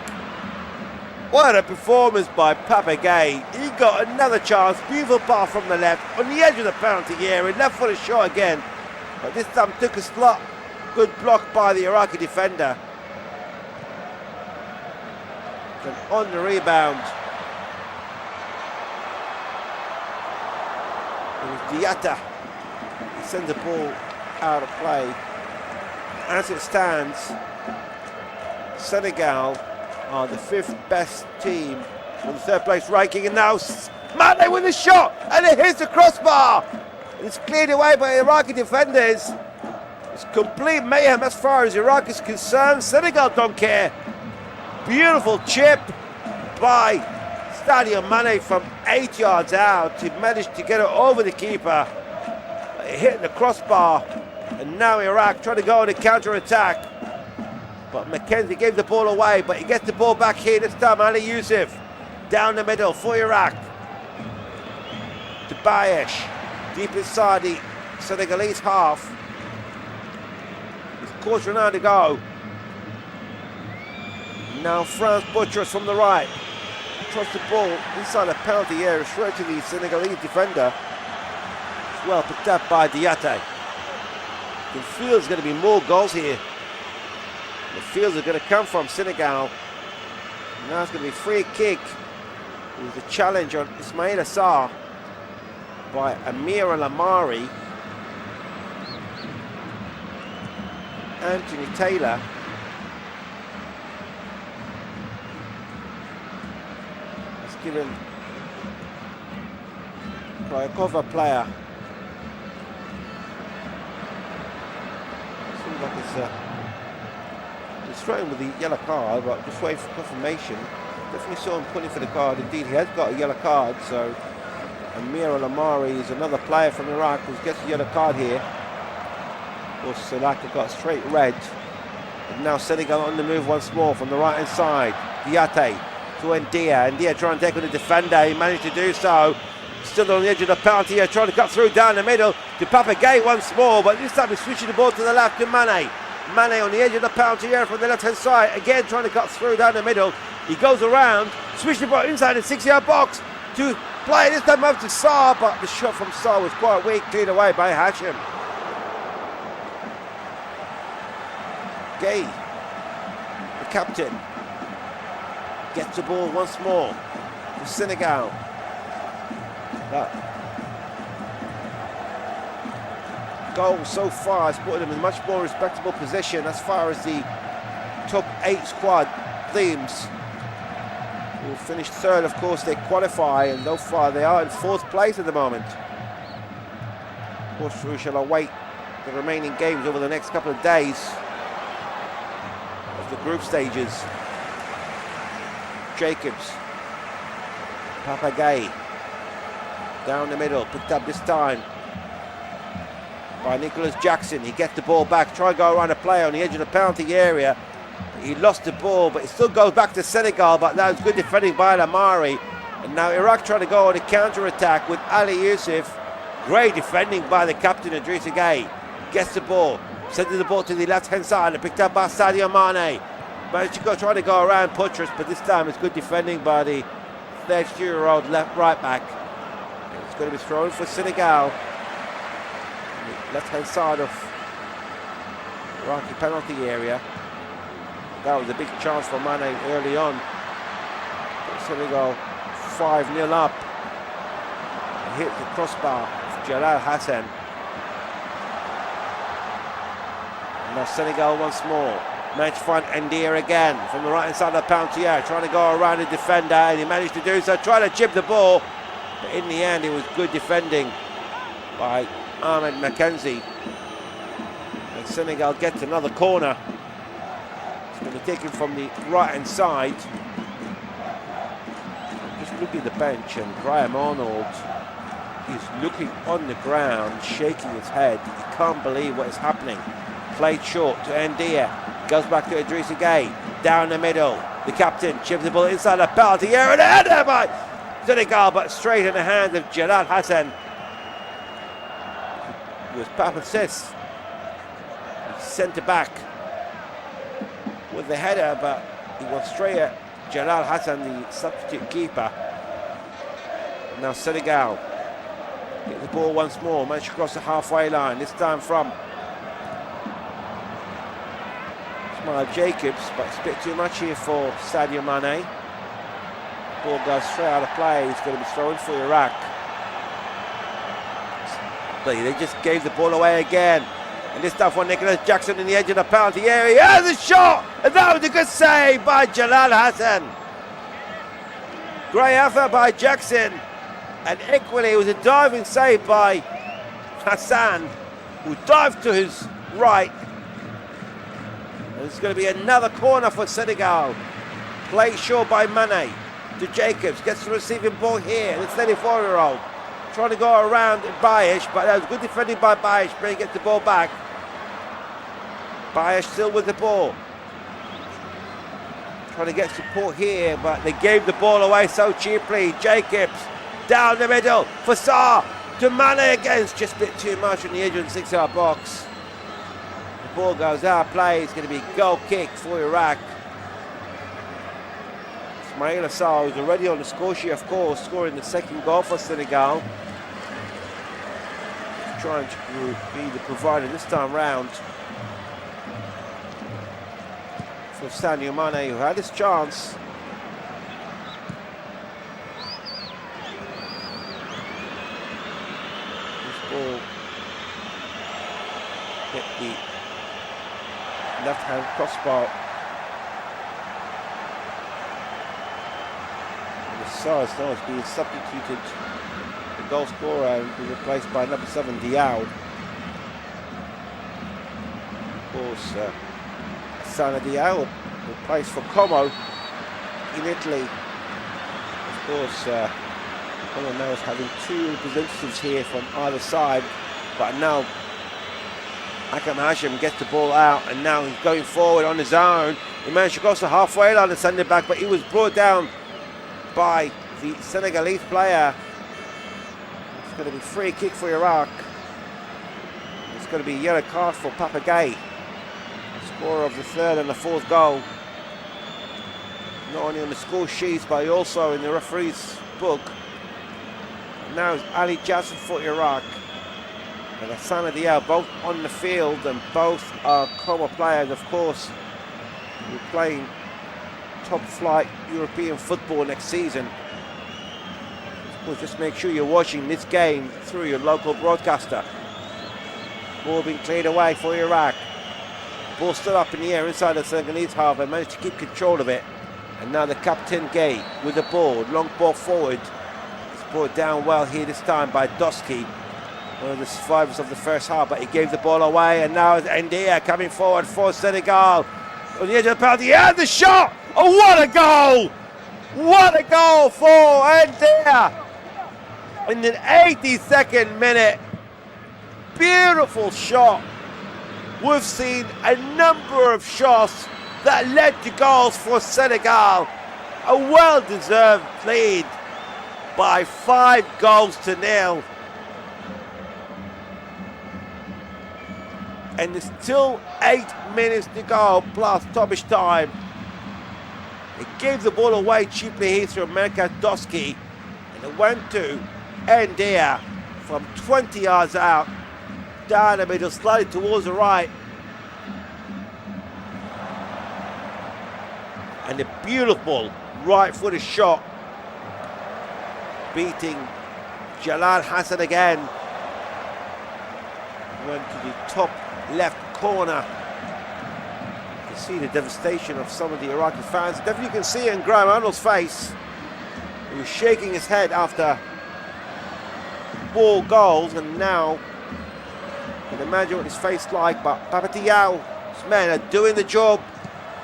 What a performance by Papa Gay. He got another chance, beautiful pass from the left, on the edge of the penalty area, left for a shot again. But this time took a slot. Good block by the Iraqi defender. And on the rebound, it was Diatta. He sends the ball out of play. As it stands, Senegal are the 5th best team on the 3rd place ranking, and now Mané with a shot, and it hits the crossbar. It's cleared away by Iraqi defenders. It's complete mayhem as far as Iraq is concerned. Senegal don't care. Beautiful chip by Sadio Mané from 8 yards out. He managed to get it over the keeper. It hit the crossbar, and now Iraq trying to go on a counter-attack. But McKenzie gave the ball away, but he gets the ball back here this time. Ali Youssef down the middle for Iraq. To Bayish, deep inside the Senegalese half. With a quarter of an hour to go. Now France butchers from the right. Throws the ball inside the penalty area, straight to the Senegalese defender. Well picked up by Diatta. It feels going to be more goals here. The fields are going to come from Senegal. Now it's going to be a free kick. It was a challenge on Ismail Assar by Amir Al-Amari. Anthony Taylor. It's given by a cover player. Seems like it's thrown with the yellow card, but just waiting for confirmation. Definitely saw him pulling for the card. Indeed, he has got a yellow card, so Amir Al-Amari is another player from Iraq who gets a yellow card here. Of course, Salaka got straight red. And now Senegal on the move once more from the right-hand side. Diatta to Ndia. Ndia trying to take on the defender. He managed to do so. Still on the edge of the penalty here, trying to cut through down the middle to Papa Gay once more, but this time he's switching the ball to the left to Mané. Mané on the edge of the penalty area from the left-hand side, again trying to cut through down the middle. He goes around, switches the ball inside the 6-yard box to play this time over to Sarr, but the shot from Sarr was quite weak, cleared away by Hashim. Gay, the captain, gets the ball once more for Senegal. That goal so far has put them in a much more respectable position as far as the top 8 squad teams who finished 3rd. Of course, they qualify, and so far they are in 4th place at the moment. Of course, we shall await the remaining games over the next couple of days of the group stages. Jacobs, Papa Gay, down the middle, picked up this time by Nicolas Jackson. He gets the ball back, try to go around a player on the edge of the penalty area. He lost the ball, but it still goes back to Senegal, but that was good defending by Al-Amari. And now Iraq trying to go on a counter-attack with Ali Youssef. Great defending by the captain, Idrissa Gay. Gets the ball, sending the ball to the left-hand side, and picked up by Sadio Mané. Managed to go, try to go around Buttress, but this time it's good defending by the 32-year-old right back. It's going to be thrown for Senegal. Left-hand side of Iraqi penalty area. That was a big chance for Mané early on. Senegal 5-0 up. Hit the crossbar of Jalal Hassan. And now Senegal once more. Managed to find Ndia again from the right-hand side of the penalty area, trying to go around the defender, and he managed to do so. Trying to chip the ball, but in the end it was good defending by Ahmed Mackenzie. And Senegal gets another corner. It's going to be taken from the right-hand side. Just looking at the bench, and Graham Arnold is looking on the ground, shaking his head. He can't believe what is happening. Played short to Ndia. Goes back to Idrissa Gueye. Down the middle. The captain chips the ball inside the penalty area, and a header by Senegal, but straight in the hands of Jalal Hassan. It was Papa Sis, centre back, with the header, but he went straight at Jalal Hassan, the substitute keeper. And now Senegal get the ball once more, managed to cross the halfway line, this time from Ismail Jacobs, but it's a bit too much here for Sadio Mané. Ball goes straight out of play. It's going to be thrown for Iraq. But they just gave the ball away again. And this time for Nicolas Jackson in the edge of the penalty area. He has a shot! And that was a good save by Jalal Hassan. Great effort by Jackson. And equally, it was a diving save by Hassan, who dived to his right. And it's going to be another corner for Senegal. Played short by Mané. To Jacobs, gets the receiving ball here. The 34-year-old trying to go around Bayesh, but that was good defending by Bayesh, but he gets the ball back. Bayesh still with the ball. Trying to get support here, but they gave the ball away so cheaply. Jacobs down the middle for Sarr to Mané again. It's just a bit too much on the edge of the 6-yard box. The ball goes out of play. It's going to be a goal kick for Iraq. Ismail Assar is already on the score sheet, of course, scoring the second goal for Senegal. Trying to be the provider this time round for Sadio Mané, who had his chance. This ball hit the left-hand crossbar. Sarr now is being substituted, the goal scorer, and be replaced by number 7 Diao. Of course, Sana Diao replaced for Como in Italy. Of course, Como now is having two representatives here from either side, but now Aymen Hussein gets the ball out, and now he's going forward on his own. He managed to cross the halfway line and send it back, but he was brought down by the Senegalese player. It's going to be free kick for Iraq. It's going to be a yellow card for Papa Gueye, scorer of the third and the fourth goal. Not only on the score sheets, but also in the referee's book. And now it's Ali Jassim for Iraq and Hassan Diao, both on the field, and both are Como players, of course. We're playing top flight European football next season. Of course, just make sure you're watching this game through your local broadcaster. Ball being cleared away for Iraq. Ball still up in the air inside the Senegalese half, and managed to keep control of it. And now the captain Gueye with the ball, long ball forward. It's brought down well here this time by Doski, one of the survivors of the first half, but he gave the ball away. And now it's Ndia coming forward for Senegal. On the edge of the penalty, and the shot! Oh, what a goal! What a goal for Ndia! In the 82nd minute. Beautiful shot. We've seen a number of shots that led to goals for Senegal. A well-deserved lead by 5-0. And there's still 8 minutes to go plus stoppage time. It gave the ball away cheaply here through America Doski, and it went to Ndia from 20 yards out, down the middle, slightly towards the right. And a beautiful right-footed shot, beating Jalal Hassan again. Went to the top left corner. You can see the devastation of some of the Iraqi fans. Definitely you can see it in Graham Arnold's face. He was shaking his head after more goals, and now you can imagine what his face like. But Papa Diaw's men are doing the job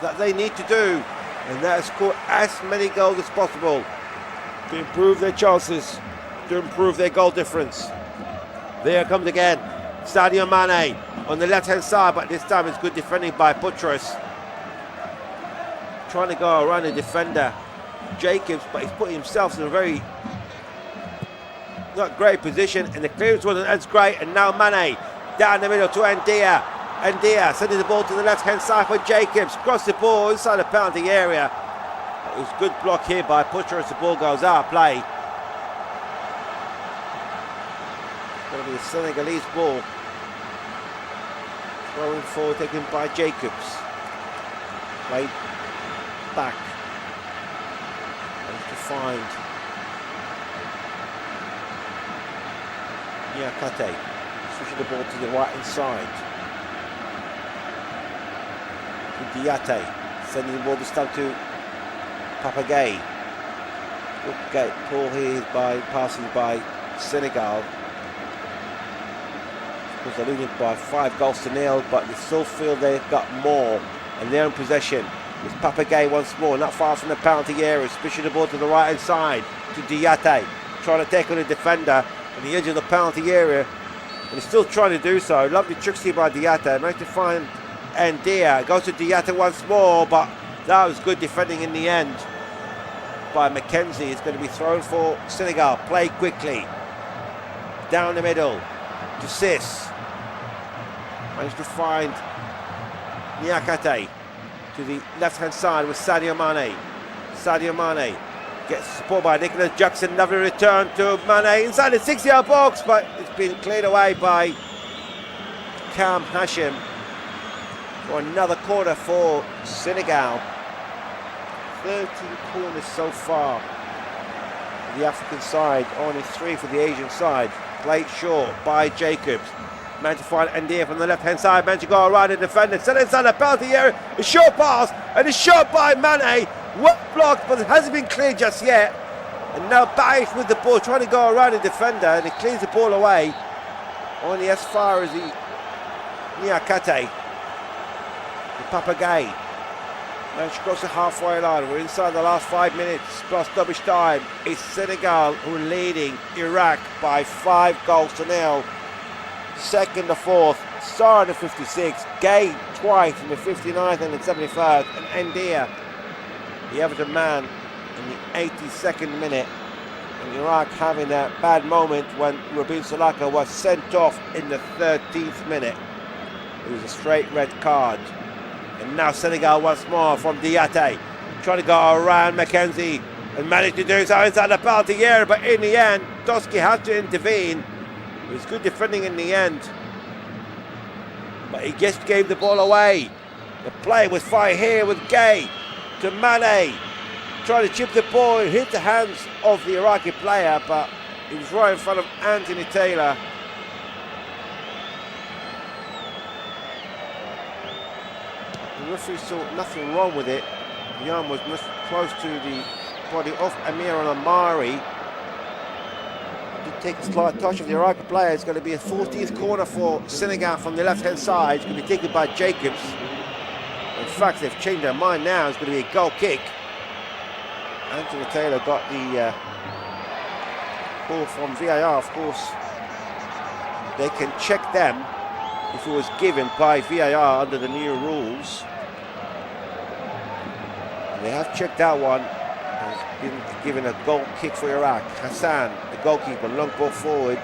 that they need to do, and that is score as many goals as possible to improve their chances, to improve their goal difference. There comes again Sadio Mané on the left hand side, but this time it's good defending by Buttress, trying to go around the defender Jacobs, but he's putting himself in a very not great position, and the clearance wasn't as great. And now Mané down the middle to Ndia. Ndia sending the ball to the left hand side for Jacobs, cross the ball inside the penalty area. It was good block here by Buttress. The ball goes out of play. It's going to be a Senegalese ball. Throwing forward, taken by Jacobs. Played back. To find Niakate, switching the ball to the right hand side to Diate, sending the ball this time to Papagay. Good ball here by passing by Senegal. Of course, they're leading by 5-0, but they still feel they've got more and they're in possession. It's Papagay once more, not far from the penalty area, pushing the ball to the right hand side to Diate, trying to take on the defender on the edge of the penalty area, and he's still trying to do so. Lovely tricks here by Diate, managed to find Ndia, goes to Diate once more, but that was good defending in the end by Mackenzie. It's going to be thrown for Senegal, play quickly, down the middle to Sis, managed to find Niakate, to the left-hand side with Sadio Mané. Sadio Mané gets support by Nicolas Jackson. Lovely return to Mané inside the 6-yard box, but it's been cleared away by Cam Hashim for another corner for Senegal. 13 corners so far for the African side, only 3 for the Asian side. Played short by Jacobs. Managed to find Ndia from the left-hand side, managed to go around the defender, set inside the penalty area, a short pass, and a shot by Mané, well blocked, but it hasn't been cleared just yet. And now Baif with the ball, trying to go around the defender, and he clears the ball away, only as far as the Niakate. The Papagay managed to cross the halfway line. We're inside the last 5 minutes, plus stoppage time. It's Senegal who are leading Iraq by 5-0. Second to fourth, Sarr in the 56th, Gay twice in the 59th and the 73rd, and Ndia, the Everton man, in the 82nd minute. And Iraq having that bad moment when Rabin Salaka was sent off in the 13th minute. It was a straight red card. And now Senegal once more from Diate, trying to go around Mackenzie and managed to do so inside the penalty area, but in the end, Toski had to intervene. It was good defending in the end, but he just gave the ball away. The play was fine here with Gay to Mané, trying to chip the ball, and hit the hands of the Iraqi player, but he was right in front of Anthony Taylor. The referee saw nothing wrong with it. The arm was close to the body of Amir Al-Amari. Did take a slight touch of the Iraqi player. It's going to be a 14th corner for Senegal from the left-hand side. It's going to be taken by Jacobs. In fact, they've changed their mind now. It's going to be a goal kick. Anthony Taylor got the call from VAR. Of course, they can check them if it was given by VAR under the new rules. And they have checked that one. Has been given a goal kick for Iraq. Hassan, the goalkeeper, long ball forward.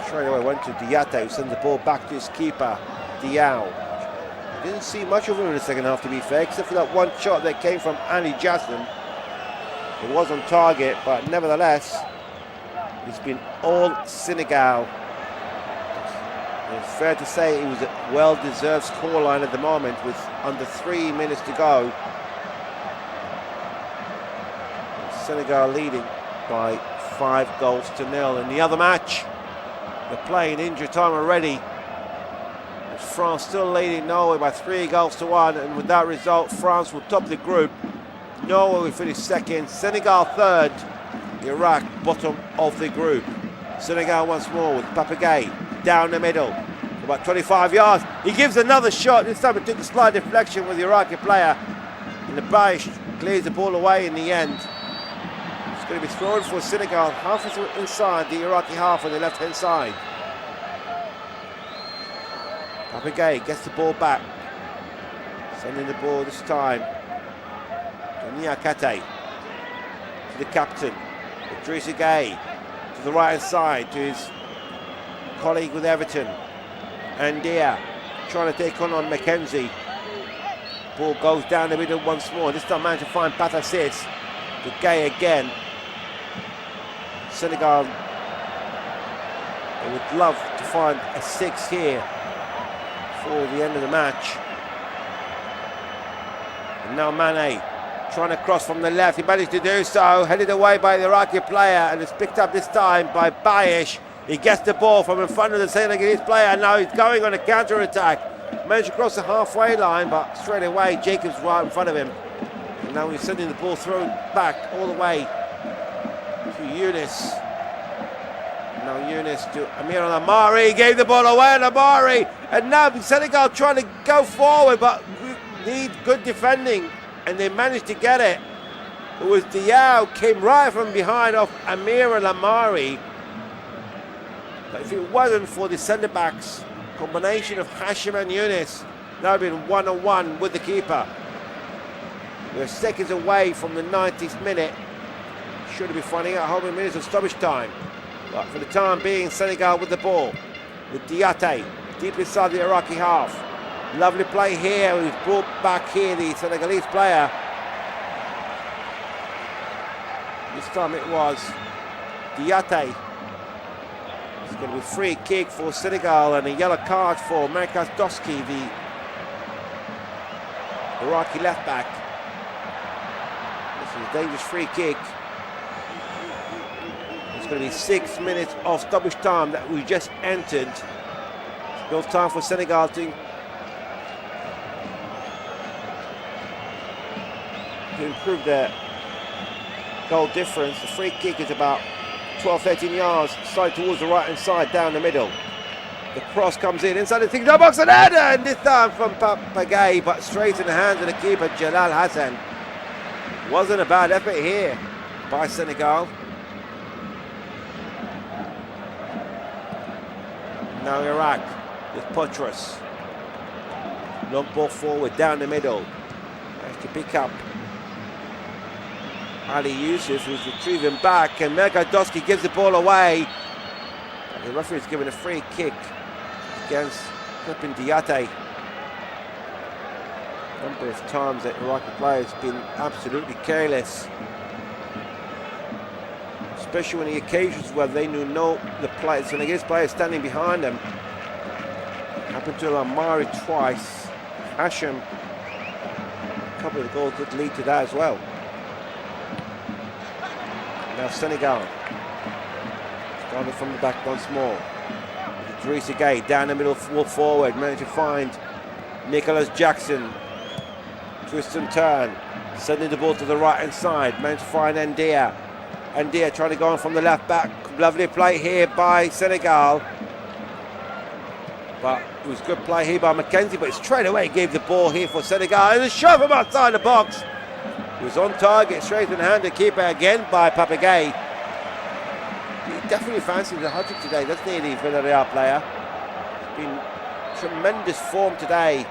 Straight away went to Diate, who sent the ball back to his keeper, Diaw. Didn't see much of him in the second half, to be fair, except for that one shot that came from Ali Jasson. It was on target, but nevertheless, it's been all Senegal. It's fair to say it was a well-deserved scoreline at the moment, with under 3 minutes to go. Senegal leading by 5-0. In the other match, they're playing injury time already. France still leading Norway by 3-1, and with that result, France will top the group. Norway will finish second, Senegal third, Iraq bottom of the group. Senegal once more with Papagay down the middle. About 25 yards. He gives another shot. This time it took a slight deflection with the Iraqi player. And the Bayesh clears the ball away in the end. It's going to be thrown for Senegal, half inside the Iraqi half on the left-hand side. Papagay gets the ball back. Sending the ball this time to Niakate, to the captain, Idrissa Gueye, to the right-hand side, to his colleague with Everton, Andia, trying to take on Mackenzie. Ball goes down the middle once more. This time managed to find Patasis, to Gueye again. Senegal, they would love to find a 6 here for the end of the match. And now Mané trying to cross from the left. He managed to do so, headed away by the Iraqi player, and it's picked up this time by Bayesh. He gets the ball from in front of the Senegalese player, and now he's going on a counter-attack. Managed to cross the halfway line, but straight away Jacobs right in front of him. And now he's sending the ball through back all the way to Yunus. Now Yunus to Amir Al-Amari. He gave the ball away to Amari, and now Senegal trying to go forward, but need good defending, and they managed to get it. It was Diao came right from behind off Amir Al-Amari. But if it wasn't for the centre-backs combination of Hashim and Yunus, that would have been 1-on-1 with the keeper. We're seconds away from the 90th minute. Should be finding out how many minutes of stoppage time. But for the time being, Senegal with the ball. With Diaté deep inside the Iraqi half. Lovely play here. He's brought back here the Senegalese player. This time it was Diaté. It's going to be a free kick for Senegal and a yellow card for Merkaz Doski, the Iraqi left back. This is a dangerous free kick. It's going to be 6 minutes of stoppage time that we just entered. Still time for Senegal to improve their goal difference. The free kick is about 12-13 yards, side towards the right hand side, down the middle. The cross comes in inside the 6-yard box, and header, and this time from Papagay, but straight in the hands of the keeper Jalal Hassan. Wasn't a bad effort here by Senegal. Now Iraq with Potras. Long ball forward, down the middle. Has to pick up Ali Yusuf, who's retrieving back, and Mergadowski gives the ball away. The referee is given a free kick against Crepin Diaté. A number of times that Iraqi players have been absolutely careless, especially when the occasions where they knew the Senegalese players standing behind them. Happened to Amari twice. Hashim, a couple of the goals could lead to that as well. Now Senegal starting from the back once more. Idrissa Gueye down the middle, forward, managed to find Nicolas Jackson. Twist and turn, sending the ball to the right hand side, managed to find Ndia. Ndia trying to go on from the left back. Lovely play here by Senegal. But it was good play here by Mackenzie, but straight away gave the ball here for Senegal. And a shot from outside the box. It was on target, straight in the hand of the keeper again by Papagay. He definitely fancies the hat-trick today, doesn't he, the Villarreal player? He's been tremendous form today.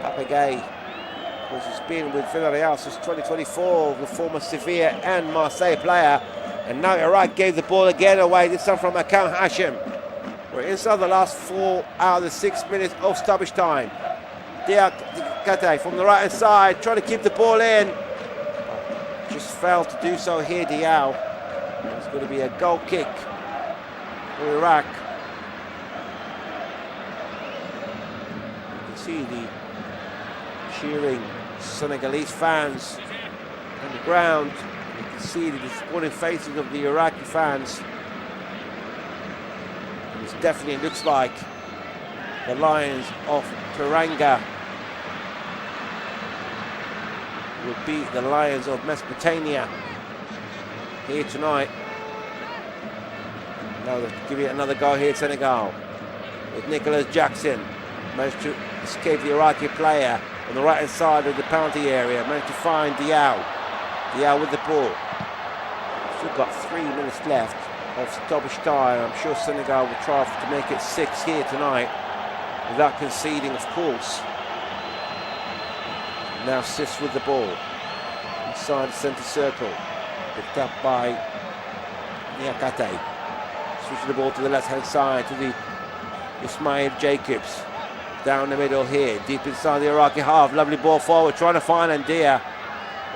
Papagay, of course, has been with Villarreal since 2024, the former Sevilla and Marseille player. And now Iraq gave the ball again away, this time from Akam Hashim. We're inside the last 4 out of the 6 minutes of stoppage time. Diakate from the right hand side, trying to keep the ball in. Just failed to do so here, Diao. It's going to be a goal kick for Iraq. You can see the cheering Senegalese fans on the ground. You can see the disappointed faces of the Iraqi fans. And it definitely looks like the Lions of Teranga will beat the Lions of Mesopotamia. here tonight. Now they'll give it another go here, Senegal. With Nicolas Jackson. Managed to escape the Iraqi player on the right hand side of the penalty area. Managed to find Diaw. Diaw with the ball. Still got 3 minutes left of stoppage time. I'm sure Senegal will try to make it 6 here tonight without conceding, of course. Now Sis with the ball inside the centre circle, picked up by Niakate. Switching the ball to the left hand side to the Ismail Jacobs. Down the middle here, deep inside the Iraqi half. Lovely ball forward, trying to find Andia.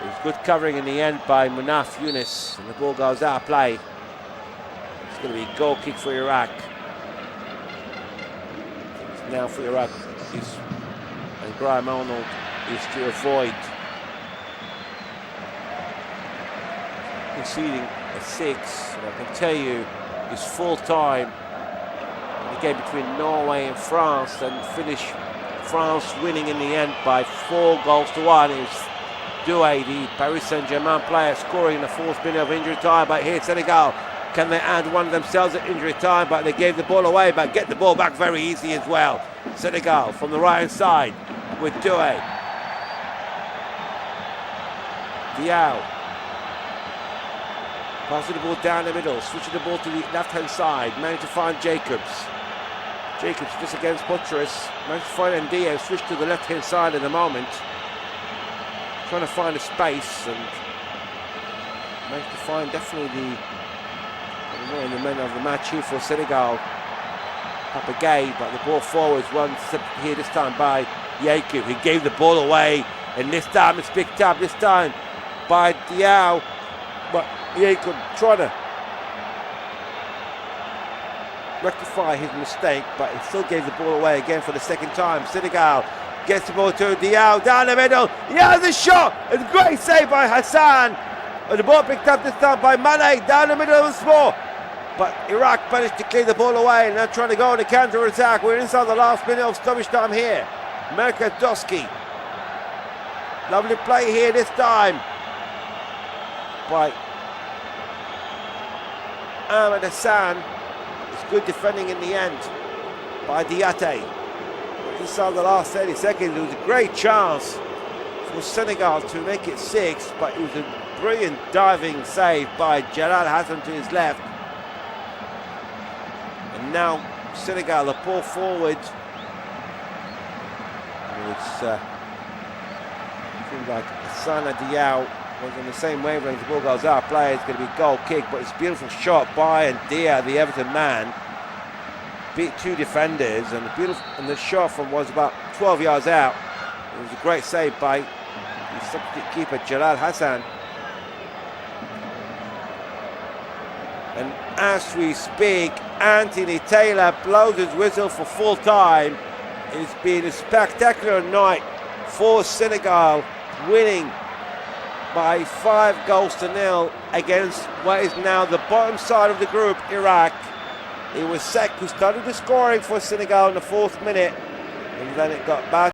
It was good covering in the end by Munaf Yunus, and the ball goes out of play. It's going to be a goal kick for Iraq. Now for Iraq and Graham Arnold is to avoid conceding a 6. And I can tell you, it's full time in the game between Norway and France, and finish France winning in the end by 4-1. It was Doué, the Paris Saint-Germain player, scoring in the 4th minute of injury time. But here Senegal, can they add one themselves at injury time? But they gave the ball away, but get the ball back very easy as well. Senegal from the right hand side with Doué. Diaw. Passing the ball down the middle, switching the ball to the left-hand side, managed to find Jacobs. Jacobs just against Buttress, managed to find Ndia, switched to the left-hand side at the moment. Trying to find a space, and managed to find definitely the man of the match here for Senegal, Papagay, but the ball forwards one step here this time by Yacoub. He gave the ball away, and this time it's picked up, this time by Diaw, but Yacoub trying to rectify his mistake, but he still gave the ball away again for the second time. Senegal gets the ball to Diaw, down the middle. He has a shot. It's a great save by Hassan. And the ball picked up this time by Mané, down the middle of the floor. But Iraq managed to clear the ball away, and they're trying to go on the counter-attack. We're inside the last minute of stoppage time here. Mercadowski. Lovely play here this time by Aymen Hussein. It's good defending in the end by Diaté. Inside the last 30 seconds, it was a great chance for Senegal to make it 6, but it was a brilliant diving save by Jalal Hassan to his left. And now Senegal are pulled forward. And it's seems like Sana Diaw was on the same wavelength. The ball goes out, play. It's going to be a goal kick, but it's a beautiful shot by Ndia, the Everton man. Beat 2 defenders, and the shot from was about 12 yards out. It was a great save by the substitute keeper Jalal Hassan. And as we speak, Anthony Taylor blows his whistle for full time. It's been a spectacular night for Senegal, winning by 5-0 against what is now the bottom side of the group, Iraq. It was Sek who started the scoring for Senegal in the 4th minute, and then it got back.